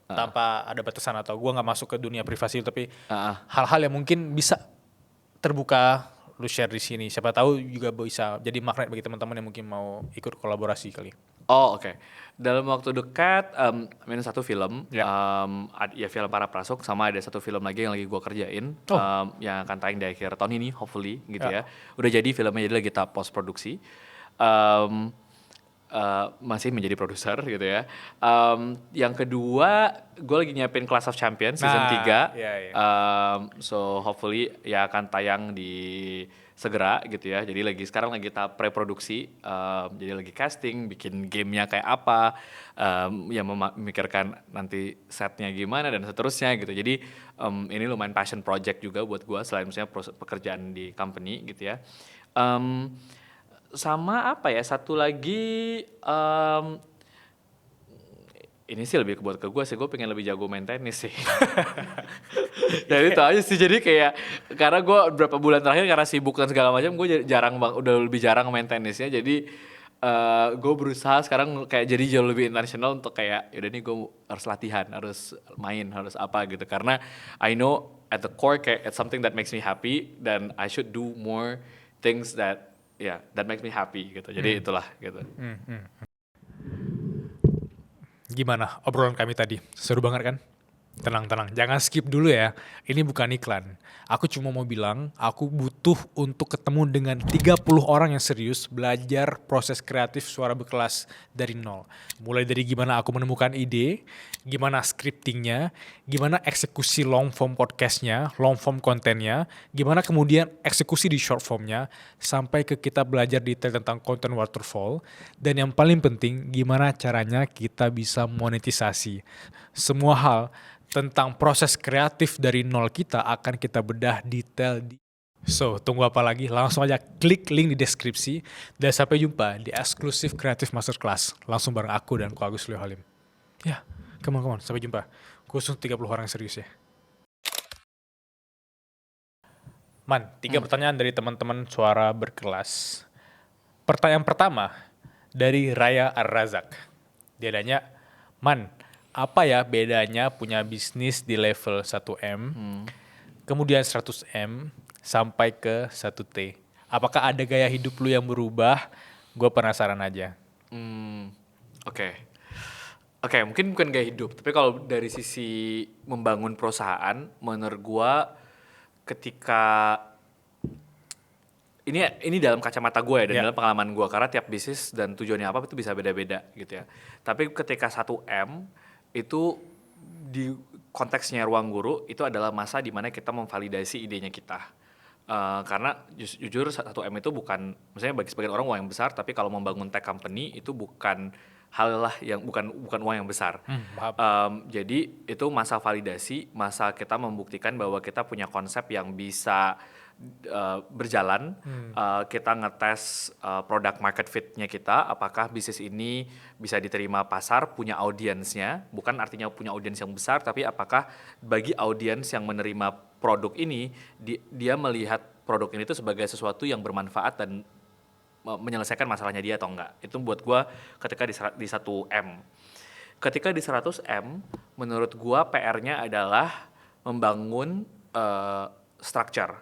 tanpa ada batasan, atau gue nggak masuk ke dunia privasi, tapi hal-hal yang mungkin bisa terbuka lu share di sini, siapa tahu juga bisa jadi magnet bagi teman-teman yang mungkin mau ikut kolaborasi kali. Oh, oke. Dalam waktu dekat, main satu film, Ya. ya film Para Prasuk, sama ada satu film lagi yang lagi gua kerjain, Oh. yang akan tayang di akhir tahun ini, hopefully gitu Ya. ya. Udah jadi filmnya, jadi lagi tahap post produksi. Mmm, Masih menjadi produser gitu ya. Yang kedua, gue lagi nyiapin Clash of Champions season Nah, 3. ya, ya. So hopefully ya akan tayang di segera gitu ya. Jadi sekarang lagi tahap pre-produksi. Jadi lagi casting, bikin gamenya kayak apa, ya memikirkan nanti setnya gimana dan seterusnya gitu. Jadi ini lumayan passion project juga buat gue, selain misalnya pekerjaan di company gitu ya. Em, Sama apa ya, satu lagi, ini sih lebih buat ke gue sih, gue pengen lebih jago main tenis sih. Dan itu aja sih, jadi kayak karena gue beberapa bulan terakhir karena sibuk dan segala macam, gue jarang udah lebih jarang main tenisnya. Jadi gue berusaha sekarang kayak jadi jauh lebih internasional untuk kayak yaudah nih gue harus latihan, harus main, harus apa gitu. Karena I know at the core kayak it's something that makes me happy dan I should do more things that that makes me happy gitu. Jadi itulah gitu. Gimana obrolan kami tadi? Seru banget kan? Tenang, jangan skip dulu ya. Ini bukan iklan. Aku cuma mau bilang, aku butuh untuk ketemu dengan 30 orang yang serius belajar proses kreatif suara berkelas dari nol. Mulai dari gimana aku menemukan ide, gimana scriptingnya, gimana eksekusi long form podcastnya, long form kontennya, gimana kemudian eksekusi di short formnya, sampai ke kita belajar detail tentang konten waterfall, dan yang paling penting, gimana caranya kita bisa monetisasi. Semua hal tentang proses kreatif dari nol kita akan kita bedah detail di. So, tunggu apa lagi? Langsung aja klik link di deskripsi dan sampai jumpa di eksklusif Creative Masterclass langsung bareng aku dan Ko Agus Leo Halim. Ya, come on, sampai jumpa. Khusus 30 orang serius ya. Man, 3 pertanyaan dari teman-teman suara berkelas. Pertanyaan pertama dari Raya Ar-Razak. Dia nanya, Man, apa ya bedanya punya bisnis di level 1M, kemudian 100M, sampai ke 1T? Apakah ada gaya hidup lu yang berubah? Gue penasaran aja. Oke. Oke, mungkin bukan gaya hidup, tapi kalau dari sisi membangun perusahaan, menurut gua ketika ini dalam kacamata gue ya, dan Ya. dalam pengalaman gue, karena tiap bisnis dan tujuannya apa itu bisa beda-beda gitu ya. Tapi ketika 1M itu di konteksnya Ruang Guru itu adalah masa di mana kita memvalidasi idenya kita. Karena jujur 1M itu bukan, misalnya bagi sebagian orang uang yang besar, tapi kalau membangun tech company itu bukan hal lah yang bukan uang yang besar. Jadi itu masa validasi, masa kita membuktikan bahwa kita punya konsep yang bisa berjalan. Kita ngetes product market fit-nya kita, apakah bisnis ini bisa diterima pasar, punya audiensnya, bukan artinya punya audiens yang besar, tapi apakah bagi audiens yang menerima produk ini, dia melihat produk ini itu sebagai sesuatu yang bermanfaat dan menyelesaikan masalahnya dia atau enggak. Itu buat gue ketika di 1M. Ketika di 100M, menurut gue PR-nya adalah membangun structure,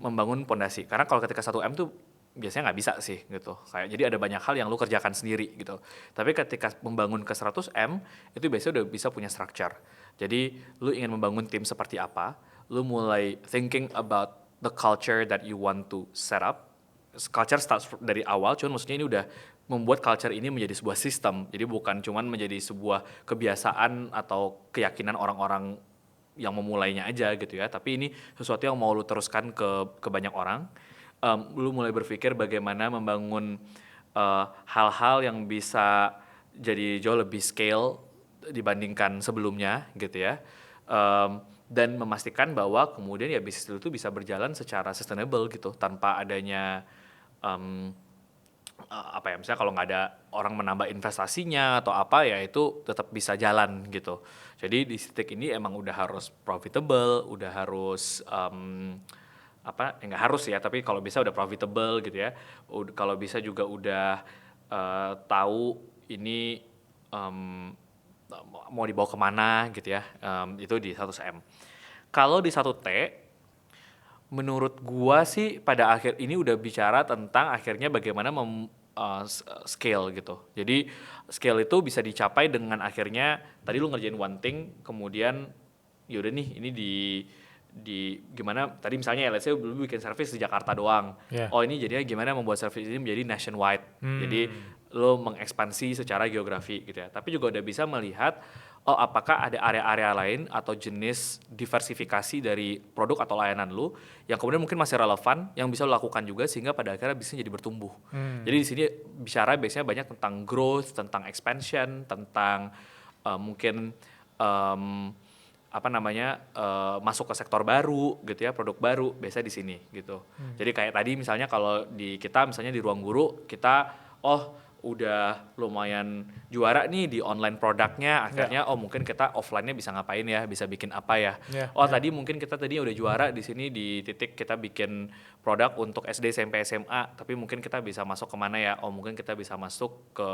membangun pondasi. Karena kalau ketika 1M tuh biasanya nggak bisa sih gitu. Jadi ada banyak hal yang lu kerjakan sendiri gitu. Tapi ketika membangun ke 100M, itu biasanya udah bisa punya structure. Jadi lu ingin membangun tim seperti apa, lu mulai thinking about the culture that you want to set up. Culture starts dari awal, cuman maksudnya ini udah membuat culture ini menjadi sebuah sistem. Jadi bukan cuman menjadi sebuah kebiasaan atau keyakinan orang-orang yang memulainya aja gitu ya. Tapi ini sesuatu yang mau lu teruskan ke banyak orang. Lu mulai berpikir bagaimana membangun hal-hal yang bisa jadi jauh lebih scale dibandingkan sebelumnya gitu ya. Dan memastikan bahwa kemudian ya bisnis itu bisa berjalan secara sustainable gitu, tanpa adanya apa ya, misalnya kalau nggak ada orang menambah investasinya atau apa, ya itu tetap bisa jalan gitu. Jadi di titik ini emang udah harus profitable, udah harus nggak harus ya, tapi kalau bisa udah profitable gitu ya. Kalau bisa juga udah tahu ini mau dibawa kemana gitu ya. Itu di 100M. Kalau di 1T, menurut gua sih pada akhir ini udah bicara tentang akhirnya bagaimana scale gitu. Jadi scale itu bisa dicapai dengan akhirnya tadi lu ngerjain one thing, kemudian yaudah nih ini di gimana tadi misalnya let's say lu bikin service di Jakarta doang. Yeah. Oh ini jadinya gimana membuat service ini menjadi nationwide. Jadi lo mengekspansi secara geografi gitu ya. Tapi juga udah bisa melihat oh apakah ada area-area lain atau jenis diversifikasi dari produk atau layanan lu yang kemudian mungkin masih relevan yang bisa lo lakukan juga sehingga pada akhirnya bisnis jadi bertumbuh. Jadi di sini bicara biasanya banyak tentang growth, tentang expansion, tentang mungkin masuk ke sektor baru gitu ya, produk baru biasanya di sini gitu. Jadi kayak tadi misalnya kalau di kita misalnya di Ruang Guru kita udah lumayan juara nih di online produknya, akhirnya mungkin kita offline-nya bisa ngapain ya, bisa bikin apa ya. Tadi mungkin kita tadi udah juara di sini di titik kita bikin produk untuk SD, SMP, SMA, tapi mungkin kita bisa masuk kemana ya? Mungkin kita bisa masuk ke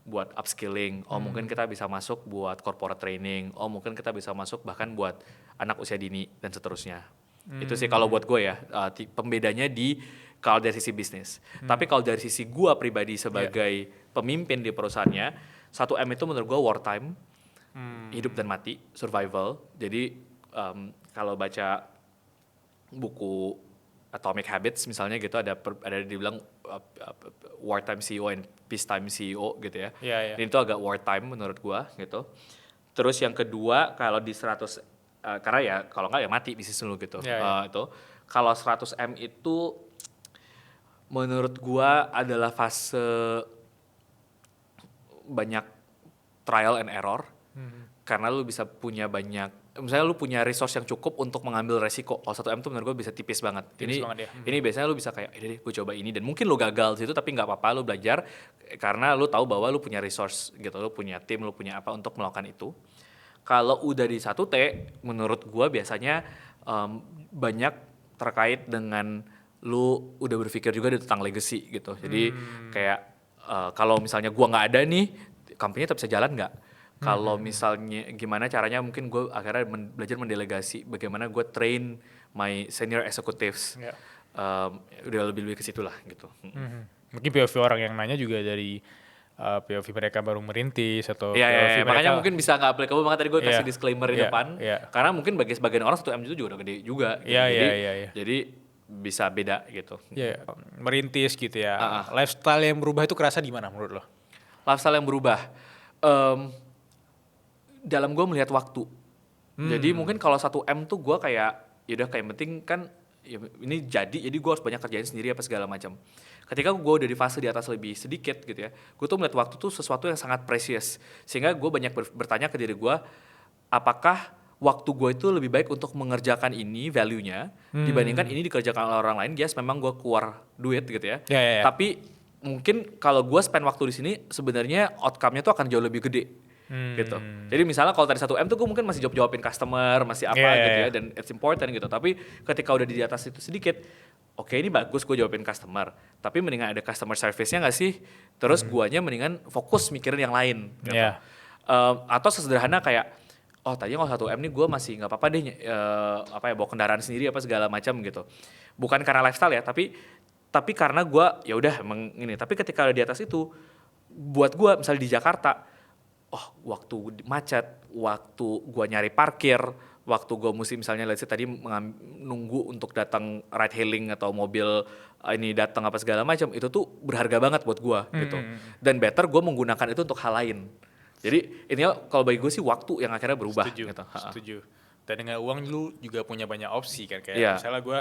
buat upskilling, mungkin kita bisa masuk buat corporate training, mungkin kita bisa masuk bahkan buat anak usia dini dan seterusnya. Itu sih kalau buat gue ya, pembedanya kalau dari sisi bisnis. Tapi kalau dari sisi gue pribadi sebagai pemimpin di perusahaannya, 1M itu menurut gue wartime, hidup dan mati, survival. Jadi kalau baca buku Atomic Habits misalnya gitu ada dibilang wartime CEO and peacetime CEO gitu ya. Dan itu agak wartime menurut gua gitu. Terus yang kedua kalau di 100 karena ya kalau nggak ya mati bisnis lu gitu. Itu kalau 100M itu menurut gua adalah fase banyak trial and error. Karena lu bisa punya banyak, misalnya lu punya resource yang cukup untuk mengambil resiko. Kalau 1M tuh menurut gue bisa tipis banget. Ini biasanya lu bisa kayak, deh gue coba ini. Dan mungkin lu gagal di situ tapi nggak apa-apa, lu belajar. Karena lu tahu bahwa lu punya resource gitu, lu punya tim, lu punya apa untuk melakukan itu. Kalau udah di 1T, menurut gue biasanya banyak terkait dengan lu udah berpikir juga tentang legacy gitu. Jadi kayak kalau misalnya gue nggak ada nih, company tetap bisa jalan nggak? Kalau misalnya gimana caranya mungkin gue akhirnya belajar mendelegasi bagaimana gue train my senior executives. Udah lebih ke situ lah gitu. Mungkin POV orang yang nanya juga dari POV mereka baru merintis atau POV makanya mungkin bisa nggak applicable, makanya tadi gue kasih disclaimer di depan. Karena mungkin bagi sebagian orang 1M itu juga udah gede juga. Gitu. Jadi bisa beda gitu. Merintis gitu ya. Lifestyle yang berubah itu kerasa di mana menurut lo? Lifestyle yang berubah. Dalam gue melihat waktu. Jadi mungkin kalau 1M tuh gue kayak yaudah kayak penting kan ya ini jadi gue harus banyak kerjain sendiri apa segala macam. Ketika gue udah di fase di atas lebih sedikit gitu ya, gue tuh melihat waktu tuh sesuatu yang sangat precious. Sehingga gue banyak bertanya ke diri gue, apakah waktu gue itu lebih baik untuk mengerjakan ini value-nya dibandingkan ini dikerjakan oleh orang lain. Yes, memang gue keluar duit gitu ya. Tapi mungkin kalau gue spend waktu di sini sebenarnya outcome-nya tuh akan jauh lebih gede. Gitu. Jadi misalnya kalau tadi 1M tuh gue mungkin masih jawabin customer, masih apa gitu ya, dan it's important gitu. Tapi ketika udah di atas itu sedikit, oke ini bagus gue jawabin customer, tapi mendingan ada customer service-nya nggak sih? Terus guanya mendingan fokus mikirin yang lain. Gitu. Atau sesederhana kayak, tadinya kalau 1M nih gue masih nggak apa-apa deh, bawa kendaraan sendiri apa segala macam gitu. Bukan karena lifestyle ya, tapi karena gue ya udah emang ini. Tapi ketika ada di atas itu, buat gue misalnya di Jakarta, waktu macet, waktu gua nyari parkir, waktu gua mesti misalnya let's say tadi nunggu untuk datang ride hailing atau mobil ini datang apa segala macam, itu tuh berharga banget buat gua gitu. Dan better gua menggunakan itu untuk hal lain. Jadi intinya kalau bagi gue sih waktu yang akhirnya berubah. Setuju. Dan dengan uang lu juga punya banyak opsi kan, kayak misalnya gua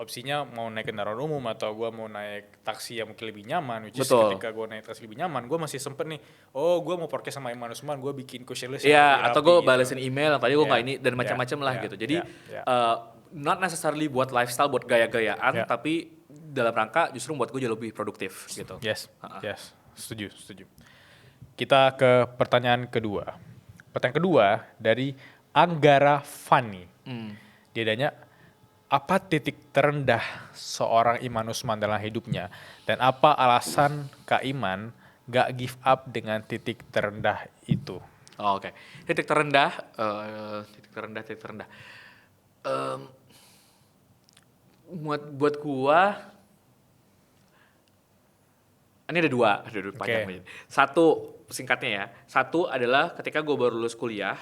opsinya mau naik kendaraan umum atau gue mau naik taksi yang mungkin lebih nyaman. Which is ketika gue naik taksi lebih nyaman, gue masih sempet nih, gue mau podcast sama Iman Usman, gue bikin cushion list. Atau gue balesin email, tadi gue nggak ini dan macam-macam lah gitu. Jadi not necessarily buat lifestyle, buat gaya-gayaan, tapi dalam rangka justru buat gue jauh lebih produktif gitu. Yes, setuju. Kita ke pertanyaan kedua. Pertanyaan kedua dari Anggara Fani. Dia tanya, apa titik terendah seorang Iman Usman dalam hidupnya? Dan apa alasan Kak Iman gak give up dengan titik terendah itu? Oke. Titik terendah. Buat gua, Ini ada dua panjang. Oke. Satu, singkatnya ya. Satu adalah ketika gue baru lulus kuliah,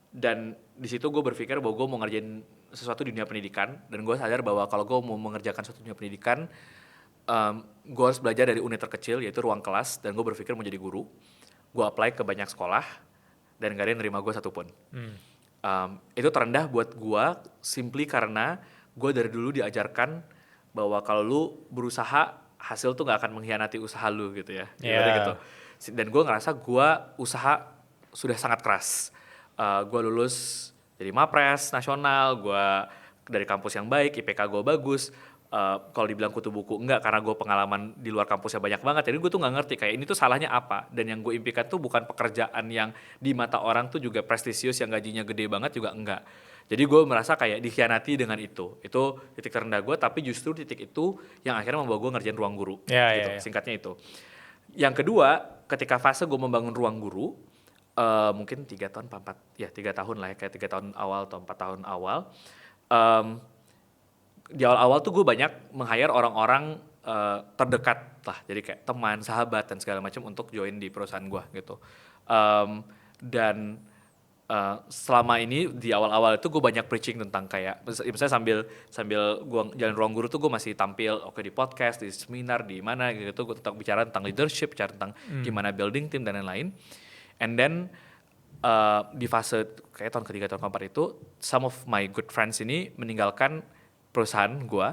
dan di situ gue berpikir bahwa gue mau ngerjain sesuatu di dunia pendidikan, dan gue sadar bahwa kalau gue mau mengerjakan sesuatu di dunia pendidikan, gue harus belajar dari unit terkecil, yaitu ruang kelas, dan gue berpikir mau jadi guru. Gue apply ke banyak sekolah, dan gak ada yang nerima gue satupun. Itu terendah buat gue, simply karena gue dari dulu diajarkan bahwa kalau lu berusaha, hasil tuh gak akan mengkhianati usaha lu gitu ya. Ibaratnya gitu. Dan gue ngerasa gue usaha sudah sangat keras. Gue lulus jadi Mapres nasional, gue dari kampus yang baik, IPK gue bagus. Kalau dibilang kutu buku enggak, karena gue pengalaman di luar kampusnya banyak banget. Jadi gue tuh nggak ngerti kayak ini tuh salahnya apa. Dan yang gue impikan tuh bukan pekerjaan yang di mata orang tuh juga prestisius, yang gajinya gede banget juga enggak. Jadi gue merasa kayak dikhianati dengan itu. Itu titik terendah gue, tapi justru titik itu yang akhirnya membawa gue ngerjain ruang guru. Gitu. Singkatnya itu. Yang kedua, ketika fase gue membangun ruang guru, mungkin 3 tahun, 3 tahun lah ya, kayak 3 tahun awal atau 4 tahun awal. Di awal-awal tuh gue banyak meng-hire orang-orang terdekat lah, jadi kayak teman, sahabat, dan segala macam untuk join di perusahaan gue gitu. Dan selama ini di awal-awal itu gue banyak preaching tentang kayak misalnya sambil gue jalan ruang guru tuh gue masih tampil di podcast, di seminar, di mana gitu, gue tetap bicara tentang leadership, bicara tentang gimana building team dan lain-lain. And then di fase kayak tahun ketiga, tahun keempat itu, some of my good friends ini meninggalkan perusahaan gue.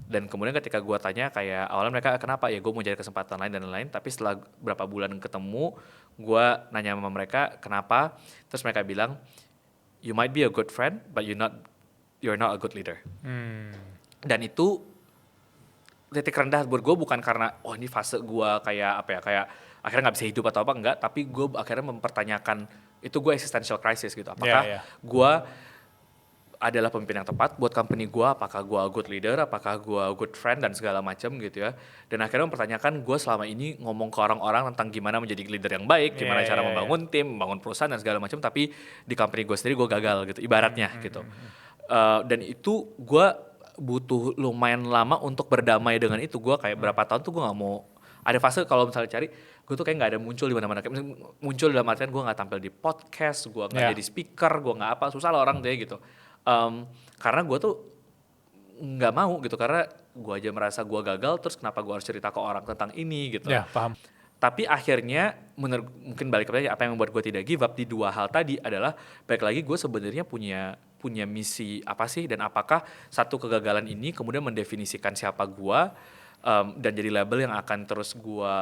Dan kemudian ketika gue tanya kayak awalnya mereka kenapa, ya gue mau cari kesempatan lain dan lain-lain. Tapi setelah berapa bulan ketemu, gue nanya sama mereka kenapa, terus mereka bilang, you might be a good friend but you're not a good leader. Dan itu titik rendah buat gue, bukan karena ini fase gue kayak apa ya, kayak akhirnya nggak bisa hidup atau apa, enggak, tapi gue akhirnya mempertanyakan, itu gue existential crisis gitu, apakah gue adalah pemimpin yang tepat buat company gue, apakah gue a good leader, apakah gue a good friend dan segala macam gitu ya. Dan akhirnya mempertanyakan gue selama ini ngomong ke orang-orang tentang gimana menjadi leader yang baik, gimana cara membangun tim, membangun perusahaan dan segala macam, tapi di company gue sendiri gue gagal gitu, ibaratnya gitu. Dan itu gue butuh lumayan lama untuk berdamai dengan itu. Gue kayak berapa tahun tuh gue nggak mau, ada fase kalau misalnya cari, gue tuh kayak nggak ada muncul di mana-mana. Kayak muncul dalam artian gue nggak tampil di podcast, gue nggak jadi speaker, gue nggak apa, susah lah orang deh gitu. Karena gue tuh nggak mau gitu, karena gue aja merasa gue gagal, terus kenapa gue harus cerita ke orang tentang ini gitu. Ya, paham. Tapi akhirnya mungkin balik ke apa yang membuat gue tidak give up di dua hal tadi adalah, balik lagi gue sebenarnya punya misi apa sih, dan apakah satu kegagalan ini kemudian mendefinisikan siapa gue, dan jadi label yang akan terus gue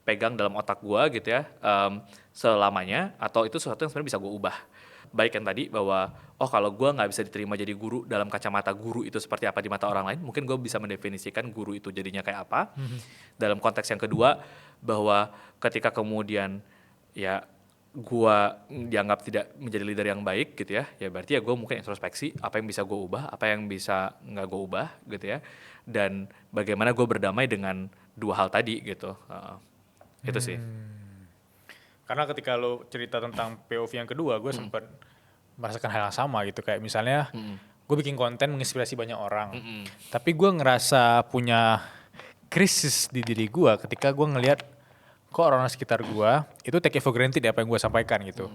pegang dalam otak gue gitu ya selamanya, atau itu sesuatu yang sebenarnya bisa gue ubah. Baik yang tadi bahwa kalau gue nggak bisa diterima jadi guru dalam kacamata guru itu seperti apa di mata orang lain, mungkin gue bisa mendefinisikan guru itu jadinya kayak apa. Dalam konteks yang kedua, bahwa ketika kemudian ya gue dianggap tidak menjadi leader yang baik gitu ya berarti ya gue mungkin introspeksi apa yang bisa gue ubah, apa yang bisa nggak gue ubah gitu ya, dan bagaimana gue berdamai dengan dua hal tadi gitu. Itu sih. Karena ketika lo cerita tentang POV yang kedua, gue sempat merasakan hal yang sama gitu. Kayak misalnya gue bikin konten menginspirasi banyak orang. Tapi gue ngerasa punya krisis di diri gue ketika gue ngelihat kok orang-orang sekitar gue itu take it for granted apa yang gue sampaikan gitu.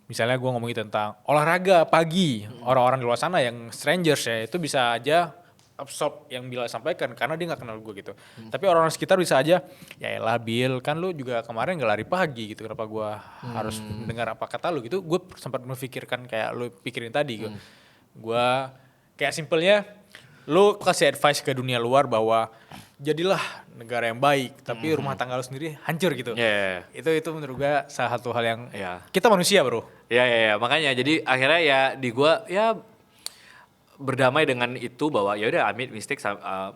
Misalnya gue ngomongin tentang olahraga pagi. Orang-orang di luar sana yang strangers ya, itu bisa aja absorb yang Bila sampaikan karena dia gak kenal gue gitu. Tapi orang-orang sekitar bisa aja, ya elah Bil, kan lu juga kemarin gak lari pagi gitu, kenapa gue harus mendengar apa kata lu gitu. Gue sempat memikirkan kayak lu pikirin tadi. Gue kayak simpelnya, lu kasih advice ke dunia luar bahwa jadilah negara yang baik, tapi rumah tangga lu sendiri hancur gitu. Itu menurut gue salah satu hal yang kita manusia bro. Makanya jadi akhirnya ya di gue ya berdamai dengan itu, bahwa ya udah I made mistakes, I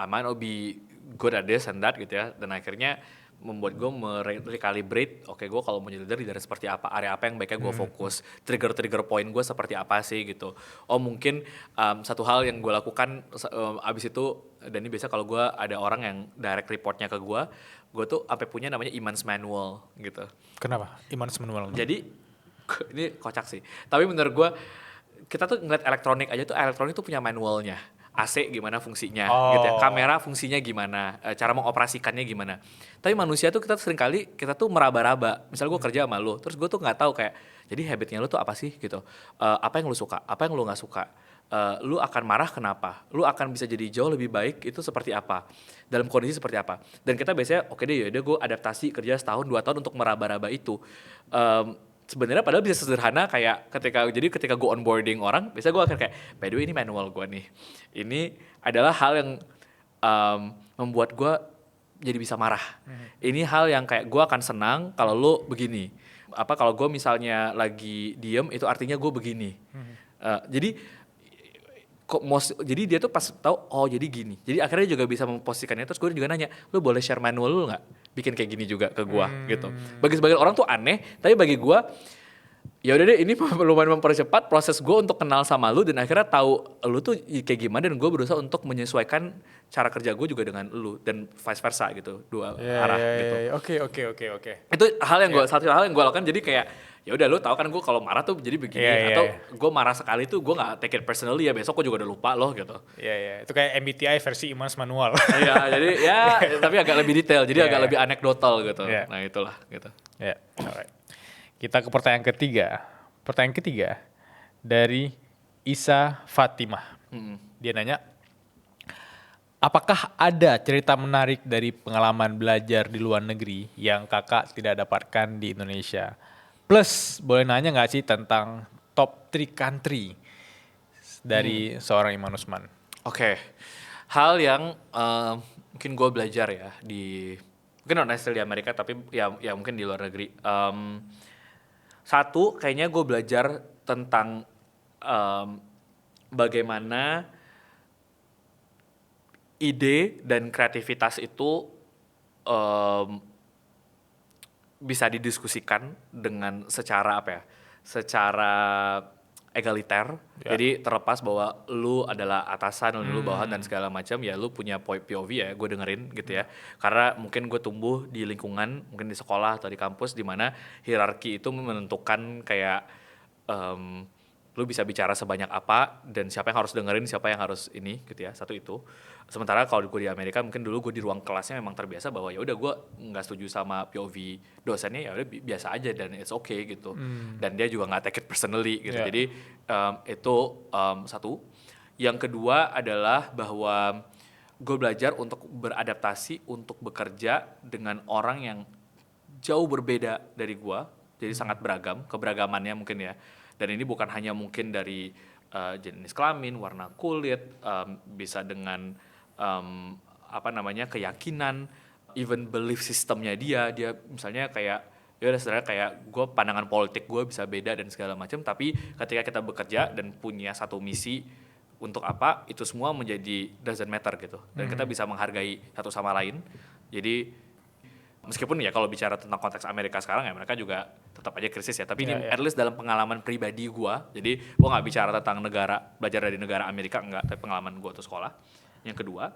might not be good at this and that gitu ya, dan akhirnya membuat gue merecalibrate, gue kalau mau jadi leader seperti apa, area apa yang baiknya gue fokus, trigger point gue seperti apa sih gitu. Mungkin satu hal yang gue lakukan abis itu, dan ini biasa kalau gue ada orang yang direct reportnya ke gue tuh sampai punya namanya Iman's Manual gitu. Kenapa? Iman's Manual? Jadi ini kocak sih, tapi menurut gue kita tuh ngeliat elektronik aja tuh, elektronik tuh punya manualnya. AC gimana fungsinya gitu ya, Oh. kamera fungsinya gimana, cara mengoperasikannya gimana. Tapi manusia tuh kita seringkali kita tuh meraba-raba. Misal gue kerja sama lu, terus gue tuh nggak tahu kayak jadi habitnya lu tuh apa sih gitu. Apa yang lu suka, apa yang lu nggak suka. Lu akan marah kenapa? Lu akan bisa jadi jauh lebih baik itu seperti apa? Dalam kondisi seperti apa? Dan kita biasanya oke deh yaudah gue adaptasi kerja setahun 2 tahun untuk meraba-raba itu. Sebenarnya padahal bisa sederhana kayak ketika gue onboarding orang, biasanya gue akan kayak by the way ini manual gue nih. Ini adalah hal yang membuat gue jadi bisa marah. Ini hal yang kayak gue akan senang kalau lu begini. Apa kalau gue misalnya lagi diem itu artinya gue begini. Jadi jadi dia tuh pas tahu oh jadi gini. Jadi akhirnya juga bisa memposisikannya. Terus gue juga nanya, lu boleh share manual lu nggak? Bikin kayak gini juga ke gue gitu. Bagi sebagian orang tuh aneh, tapi bagi gue ya udah deh ini lumayan mempercepat proses gue untuk kenal sama lu dan akhirnya tahu lu tuh kayak gimana dan gue berusaha untuk menyesuaikan cara kerja gue juga dengan lu dan vice versa gitu, dua arah gitu. Oke. Itu hal yang satu hal yang gue lakukan, jadi kayak ya udah lu tahu kan gue kalau marah tuh jadi begini atau gue marah sekali tuh gue nggak take it personally ya, besok gue juga udah lupa loh gitu. Itu kayak MBTI versi Imans manual. Iya, jadi ya tapi agak lebih detail, jadi agak lebih anekdotal gitu. Nah itulah gitu. Alright. Kita ke pertanyaan ketiga. Pertanyaan ketiga dari Isa Fatimah. Dia nanya, apakah ada cerita menarik dari pengalaman belajar di luar negeri yang kakak tidak dapatkan di Indonesia? Plus, boleh nanya nggak sih tentang top 3 country dari seorang Iman Usman? Oke. Hal yang mungkin gue belajar ya mungkin not necessarily di Amerika tapi ya mungkin di luar negeri. Satu, kayaknya gue belajar tentang bagaimana ide dan kreativitas itu bisa didiskusikan dengan secara secara egaliter. Jadi terlepas bahwa lu adalah atasan, lu bawahan dan segala macam, ya lu punya POV ya, gue dengerin gitu ya. Karena mungkin gue tumbuh di lingkungan, mungkin di sekolah atau di kampus di mana hierarki itu menentukan kayak lu bisa bicara sebanyak apa dan siapa yang harus dengerin, siapa yang harus ini gitu ya. Satu itu. Sementara kalau gue di Amerika mungkin dulu gue di ruang kelasnya memang terbiasa bahwa ya udah gue nggak setuju sama POV dosennya, ya udah biasa aja dan it's okay gitu. Dan dia juga nggak take it personally gitu. Jadi itu satu. Yang kedua adalah bahwa gue belajar untuk beradaptasi untuk bekerja dengan orang yang jauh berbeda dari gue. Jadi sangat beragam, keberagamannya mungkin ya. Dan ini bukan hanya mungkin dari jenis kelamin, warna kulit, bisa dengan keyakinan, even belief systemnya dia misalnya kayak ya udah sebenarnya kayak gue pandangan politik gue bisa beda dan segala macam, tapi ketika kita bekerja dan punya satu misi untuk apa, itu semua menjadi doesn't matter gitu, dan kita bisa menghargai satu sama lain. Jadi meskipun ya kalau bicara tentang konteks Amerika sekarang ya mereka juga tetap aja krisis ya, tapi ini at least dalam pengalaman pribadi gue, jadi gue nggak bicara tentang belajar dari negara Amerika enggak, tapi pengalaman gue tuh sekolah. Yang kedua,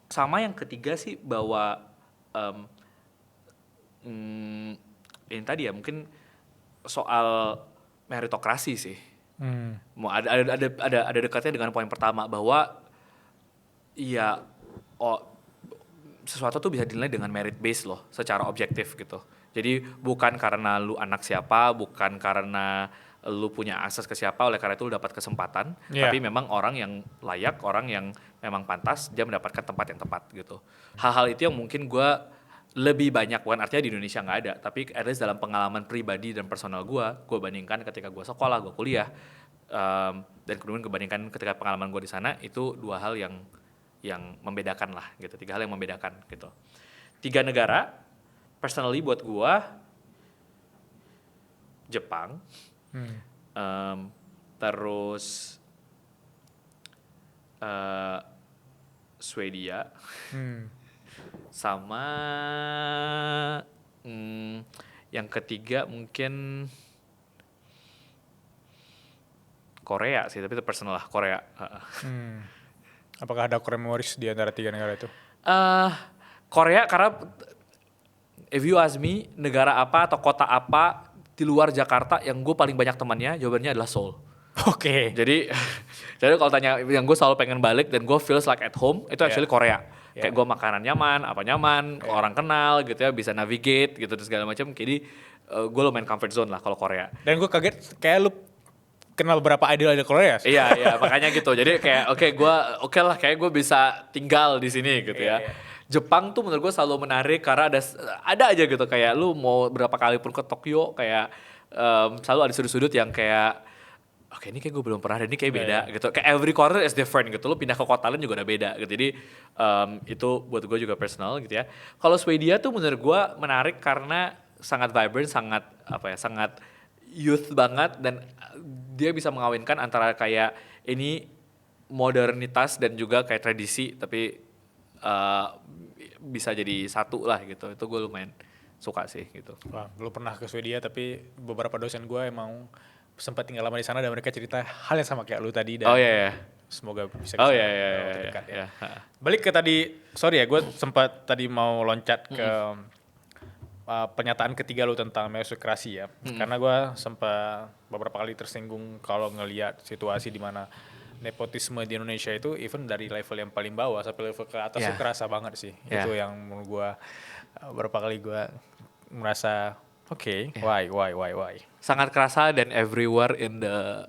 sama yang ketiga sih bahwa ini tadi ya mungkin soal meritokrasi sih. Ada dekatnya dengan poin pertama bahwa ya sesuatu tuh bisa dinilai dengan merit base loh, secara objektif gitu. Jadi bukan karena lu anak siapa, bukan karena lu punya akses ke siapa, oleh karena itu lu dapat kesempatan, tapi memang orang yang layak, orang yang memang pantas, dia mendapatkan tempat yang tepat gitu. Hal-hal itu yang mungkin gue lebih banyak, bukan artinya di Indonesia nggak ada, tapi at least dalam pengalaman pribadi dan personal gue bandingkan ketika gue sekolah, gue kuliah, dan kemudian kebandingkan ketika pengalaman gue di sana, itu dua hal yang membedakan lah gitu, 3 hal yang membedakan gitu. 3 negara, personally buat gue, Jepang, terus Swedia, sama yang ketiga mungkin Korea sih, tapi itu personal lah, Korea. Apakah ada core memories di antara 3 negara itu? Korea karena if you ask me, negara apa atau kota apa di luar Jakarta yang gue paling banyak temannya, jawabannya adalah Seoul. Oke. Jadi jadi kalau tanya yang gue selalu pengen balik dan gue feels like at home itu actually Korea. Kayak gue makanan nyaman, apa nyaman, orang kenal gitu ya, bisa navigate gitu dan segala macam. Jadi gue lumayan comfort zone lah kalau Korea. Dan gue kaget kayak lu kenal beberapa idol Korea sih. Iya makanya gitu. Jadi kayak oke lah kayak gue bisa tinggal di sini gitu ya. Jepang tuh menurut gue selalu menarik karena ada aja gitu kayak lu mau berapa kali pun ke Tokyo kayak selalu ada sudut-sudut yang kayak oke ini kayak gue belum pernah dan ini kayak beda gitu. Kayak every corner is different gitu. Lu pindah ke kota lain juga udah beda gitu. Jadi itu buat gue juga personal gitu ya. Kalau Swedia tuh menurut gue menarik karena sangat vibrant, sangat youth banget dan dia bisa mengawinkan antara kayak ini modernitas dan juga kayak tradisi tapi bisa jadi satu lah gitu. Itu gue lumayan suka sih gitu. Wah, belum pernah ke Swedia tapi beberapa dosen gue emang sempat tinggal lama di sana dan mereka cerita hal yang sama kayak lu tadi dan semoga bisa dekat ya. Balik ke tadi, sorry ya gue sempat tadi mau loncat ke pernyataan ketiga lu tentang meritokrasi ya. Karena gue sempat beberapa kali tersinggung kalau ngelihat situasi di mana nepotisme di Indonesia itu even dari level yang paling bawah sampai level ke atas itu kerasa banget sih. Itu yang menurut gue beberapa kali gue merasa why. Sangat kerasa dan everywhere in the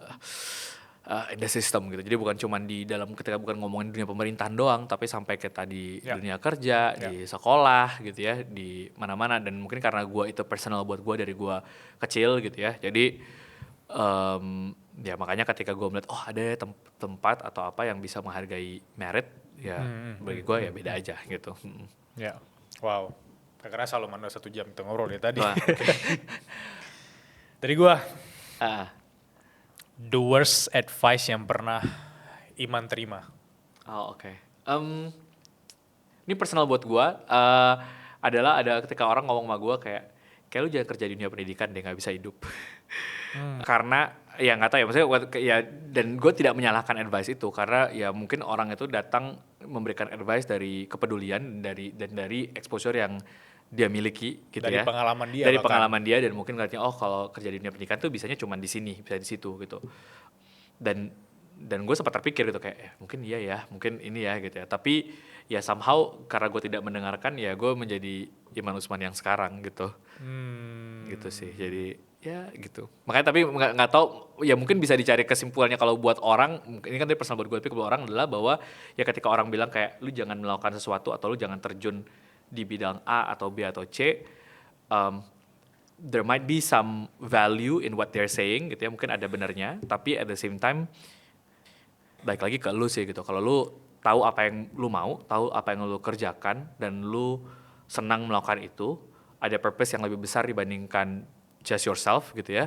system gitu. Jadi bukan cuma di dalam ketika bukan ngomongin dunia pemerintahan doang, tapi sampai kita di dunia kerja, di sekolah gitu ya, di mana-mana. Dan mungkin karena gue itu personal buat gue dari gue kecil gitu ya. Jadi ya makanya ketika gue melihat ada tempat atau apa yang bisa menghargai merit ya bagi gue ya beda aja gitu. Ya, wow. Gak kerasa lo mana 1 jam kita ngobrol ya tadi. Dari gue, the worst advice yang pernah Iman terima. Oke. Ini personal buat gue adalah ada ketika orang ngomong sama gue kayak lu jangan kerja di dunia pendidikan deh, nggak bisa hidup. Karena ya nggak tahu ya, maksudnya ya dan gue tidak menyalahkan advice itu karena ya mungkin orang itu datang memberikan advice dari kepedulian dan dari exposure yang dia miliki gitu dari ya. Pengalaman dia Dari pengalaman dia dan mungkin katanya kalau kerja di dunia pendidikan tuh bisanya cuma di sini, bisa di situ gitu. Dan gue sempat terpikir gitu kayak mungkin iya ya, mungkin ini ya gitu ya. Tapi ya somehow karena gue tidak mendengarkan ya gue menjadi Iman Usman yang sekarang gitu. Gitu sih. Jadi ya gitu. Makanya tapi nggak tahu ya mungkin bisa dicari kesimpulannya kalau buat orang ini kan personal buat gue tapi buat orang adalah bahwa ya ketika orang bilang kayak lu jangan melakukan sesuatu atau lu jangan terjun di bidang A atau B atau C, there might be some value in what they're saying gitu ya, mungkin ada benarnya, tapi at the same time, balik lagi ke lu sih gitu, kalau lu tahu apa yang lu mau, tahu apa yang lu kerjakan, dan lu senang melakukan itu, ada purpose yang lebih besar dibandingkan just yourself gitu ya,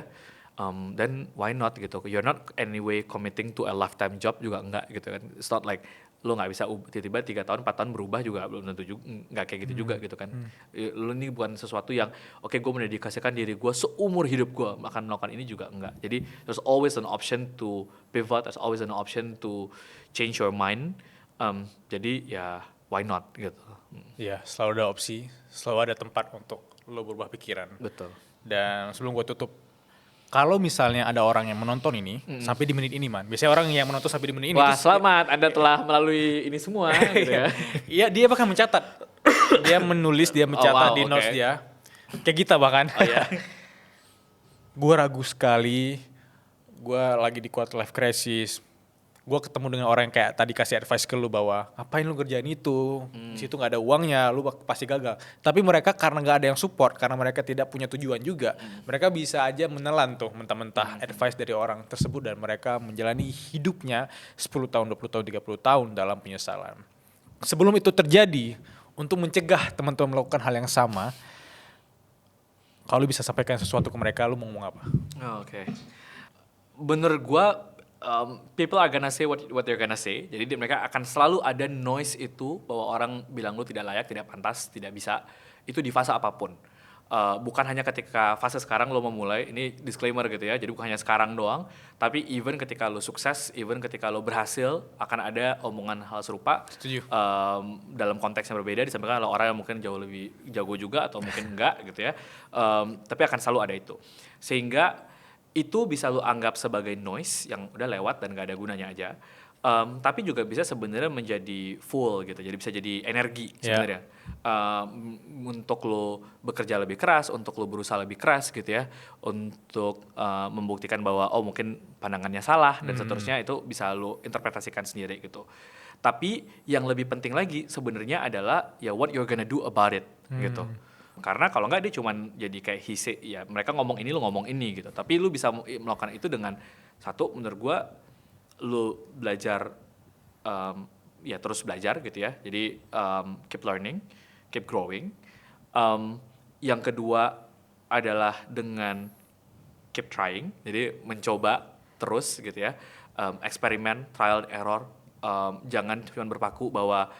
then why not gitu, you're not anyway committing to a lifetime job juga enggak gitu kan, it's not like lu nggak bisa tiba-tiba 3 tahun 4 tahun berubah juga belum tentu juga nggak kayak gitu juga gitu kan. Lu ini bukan sesuatu yang gue mendedikasikan diri gue seumur hidup gue akan melakukan ini juga enggak. Jadi there's always an option to pivot, there's always an option to change your mind. Jadi ya why not gitu. Ya selalu ada opsi, selalu ada tempat untuk lo berubah pikiran. Betul. Dan sebelum gue tutup, kalau misalnya ada orang yang menonton ini sampai di menit ini, Man. Biasanya orang yang menonton sampai di menit ini. Wah, selamat. Anda telah melalui ini semua gitu ya. Iya, dia bahkan mencatat. Dia menulis, dia mencatat di notes dia. Kayak kita bahkan. Gue ragu sekali. Gue lagi di quarter life crisis. Gue ketemu dengan orang yang kayak tadi kasih advice ke lu bahwa ngapain lu kerjain itu, di situ nggak ada uangnya, lu pasti gagal. Tapi mereka karena nggak ada yang support, karena mereka tidak punya tujuan juga, mereka bisa aja menelan tuh mentah-mentah advice dari orang tersebut dan mereka menjalani hidupnya 10 tahun, 20 tahun, 30 tahun dalam penyesalan. Sebelum itu terjadi, untuk mencegah teman-teman melakukan hal yang sama, kalau lu bisa sampaikan sesuatu ke mereka, lu mau ngomong apa? Oke. Bener gue, people are gonna say what they're gonna say. Jadi mereka akan selalu ada noise itu bahwa orang bilang lu tidak layak, tidak pantas, tidak bisa. Itu di fase apapun. Bukan hanya ketika fase sekarang lo memulai, ini disclaimer gitu ya. Jadi bukan hanya sekarang doang, tapi even ketika lo sukses, even ketika lo berhasil, akan ada omongan hal serupa. Setuju. Dalam konteks yang berbeda, disampaikan oleh orang yang mungkin jauh lebih jago juga atau mungkin enggak gitu ya. Tapi akan selalu ada itu. Sehingga itu bisa lu anggap sebagai noise yang udah lewat dan gak ada gunanya aja. Tapi juga bisa sebenarnya menjadi full gitu, jadi bisa jadi energi sebenarnya. Untuk lo bekerja lebih keras, untuk lo berusaha lebih keras gitu ya, untuk membuktikan bahwa oh mungkin pandangannya salah dan seterusnya, itu bisa lo interpretasikan sendiri gitu. Tapi yang lebih penting lagi sebenarnya adalah ya what you're gonna do about it gitu. Karena kalau nggak dia cuman jadi kayak hise, ya mereka ngomong ini lo ngomong ini gitu. Tapi lu bisa melakukan itu dengan satu, menurut gua lu belajar, ya terus belajar gitu ya. Jadi keep learning, keep growing. Yang kedua adalah dengan keep trying, jadi mencoba terus gitu ya. Eksperimen, trial and error. Jangan cuma berpaku bahwa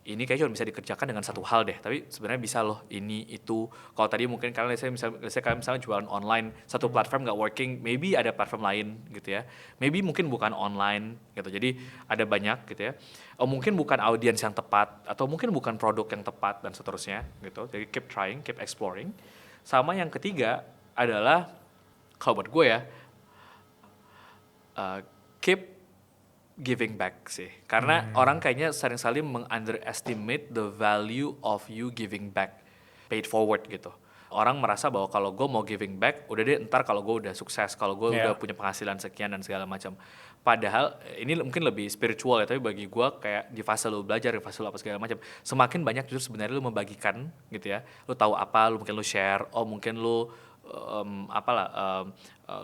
ini kayaknya cuma bisa dikerjakan dengan satu hal deh, tapi sebenarnya bisa loh ini itu. Kalau tadi mungkin kalian misalnya jualan online, satu platform nggak working, maybe ada platform lain gitu ya, maybe mungkin bukan online gitu, jadi ada banyak gitu ya. Mungkin bukan audiens yang tepat, atau mungkin bukan produk yang tepat dan seterusnya gitu. Jadi keep trying, keep exploring. Sama yang ketiga adalah kalau buat gue ya, keep giving back sih, karena orang kayaknya sering-sering meng-underestimate the value of you giving back, pay it forward gitu. Orang merasa bahwa kalau gue mau giving back, udah deh ntar kalau gue udah sukses, kalau gue udah punya penghasilan sekian dan segala macam. Padahal ini mungkin lebih spiritual ya, tapi bagi gue kayak di fase lu belajar, di fase lu apa segala macam, semakin banyak justru sebenarnya lu membagikan gitu ya. Lu tahu apa, lu mungkin lu share, mungkin lu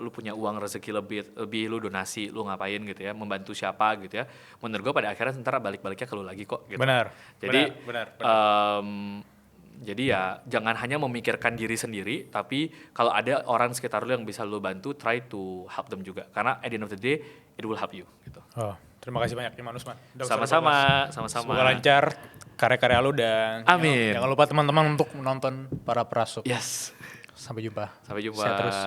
lu punya uang rezeki lebih lu donasi, lu ngapain gitu ya, membantu siapa gitu ya. Menurut gue pada akhirnya ntar balik-baliknya ke lu lagi kok gitu. Benar. Jadi ya jangan hanya memikirkan diri sendiri, tapi kalau ada orang sekitar lu yang bisa lu bantu, try to help them juga, karena at the end of the day it will help you gitu. Terima kasih banyak Iman Usman. Sama-sama. Semoga lancar karya-karya lu, dan amin. Jangan lupa teman-teman untuk menonton Para Perasup. Yes. Sampai jumpa. Sehat terus.